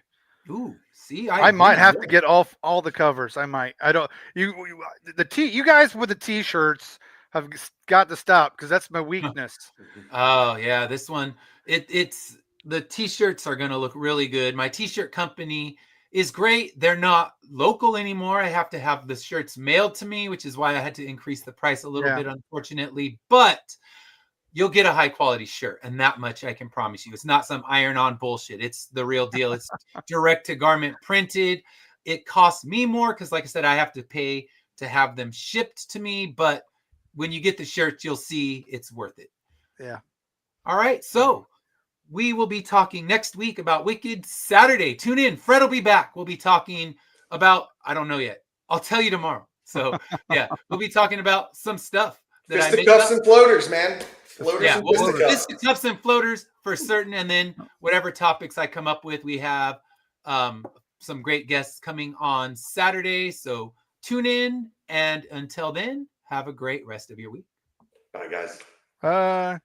Ooh, see, I might have to get all the covers. I might. I don't. You guys with the t-shirts have got to stop, because that's my weakness. Oh yeah, this one. It's the t-shirts are gonna look really good. My t-shirt company is great. They're not local anymore. I have to have the shirts mailed to me, which is why I had to increase the price a little bit, unfortunately. But you'll get a high quality shirt, and that much I can promise you. It's not some iron-on bullshit. It's the real deal. It's direct to garment printed. It costs me more because, like I said, I have to pay to have them shipped to me. But when you get the shirts, you'll see it's worth it. Yeah. All right. So we will be talking next week about Wicked Saturday. Tune in. Fred will be back. We'll be talking about, I don't know yet. I'll tell you tomorrow. So yeah, we'll be talking about some stuff that fisticuffs and floaters, man. Floaters and fisticuffs and floaters for certain. And then whatever topics I come up with, we have some great guests coming on Saturday. So tune in. And until then, have a great rest of your week. Bye, guys. Bye.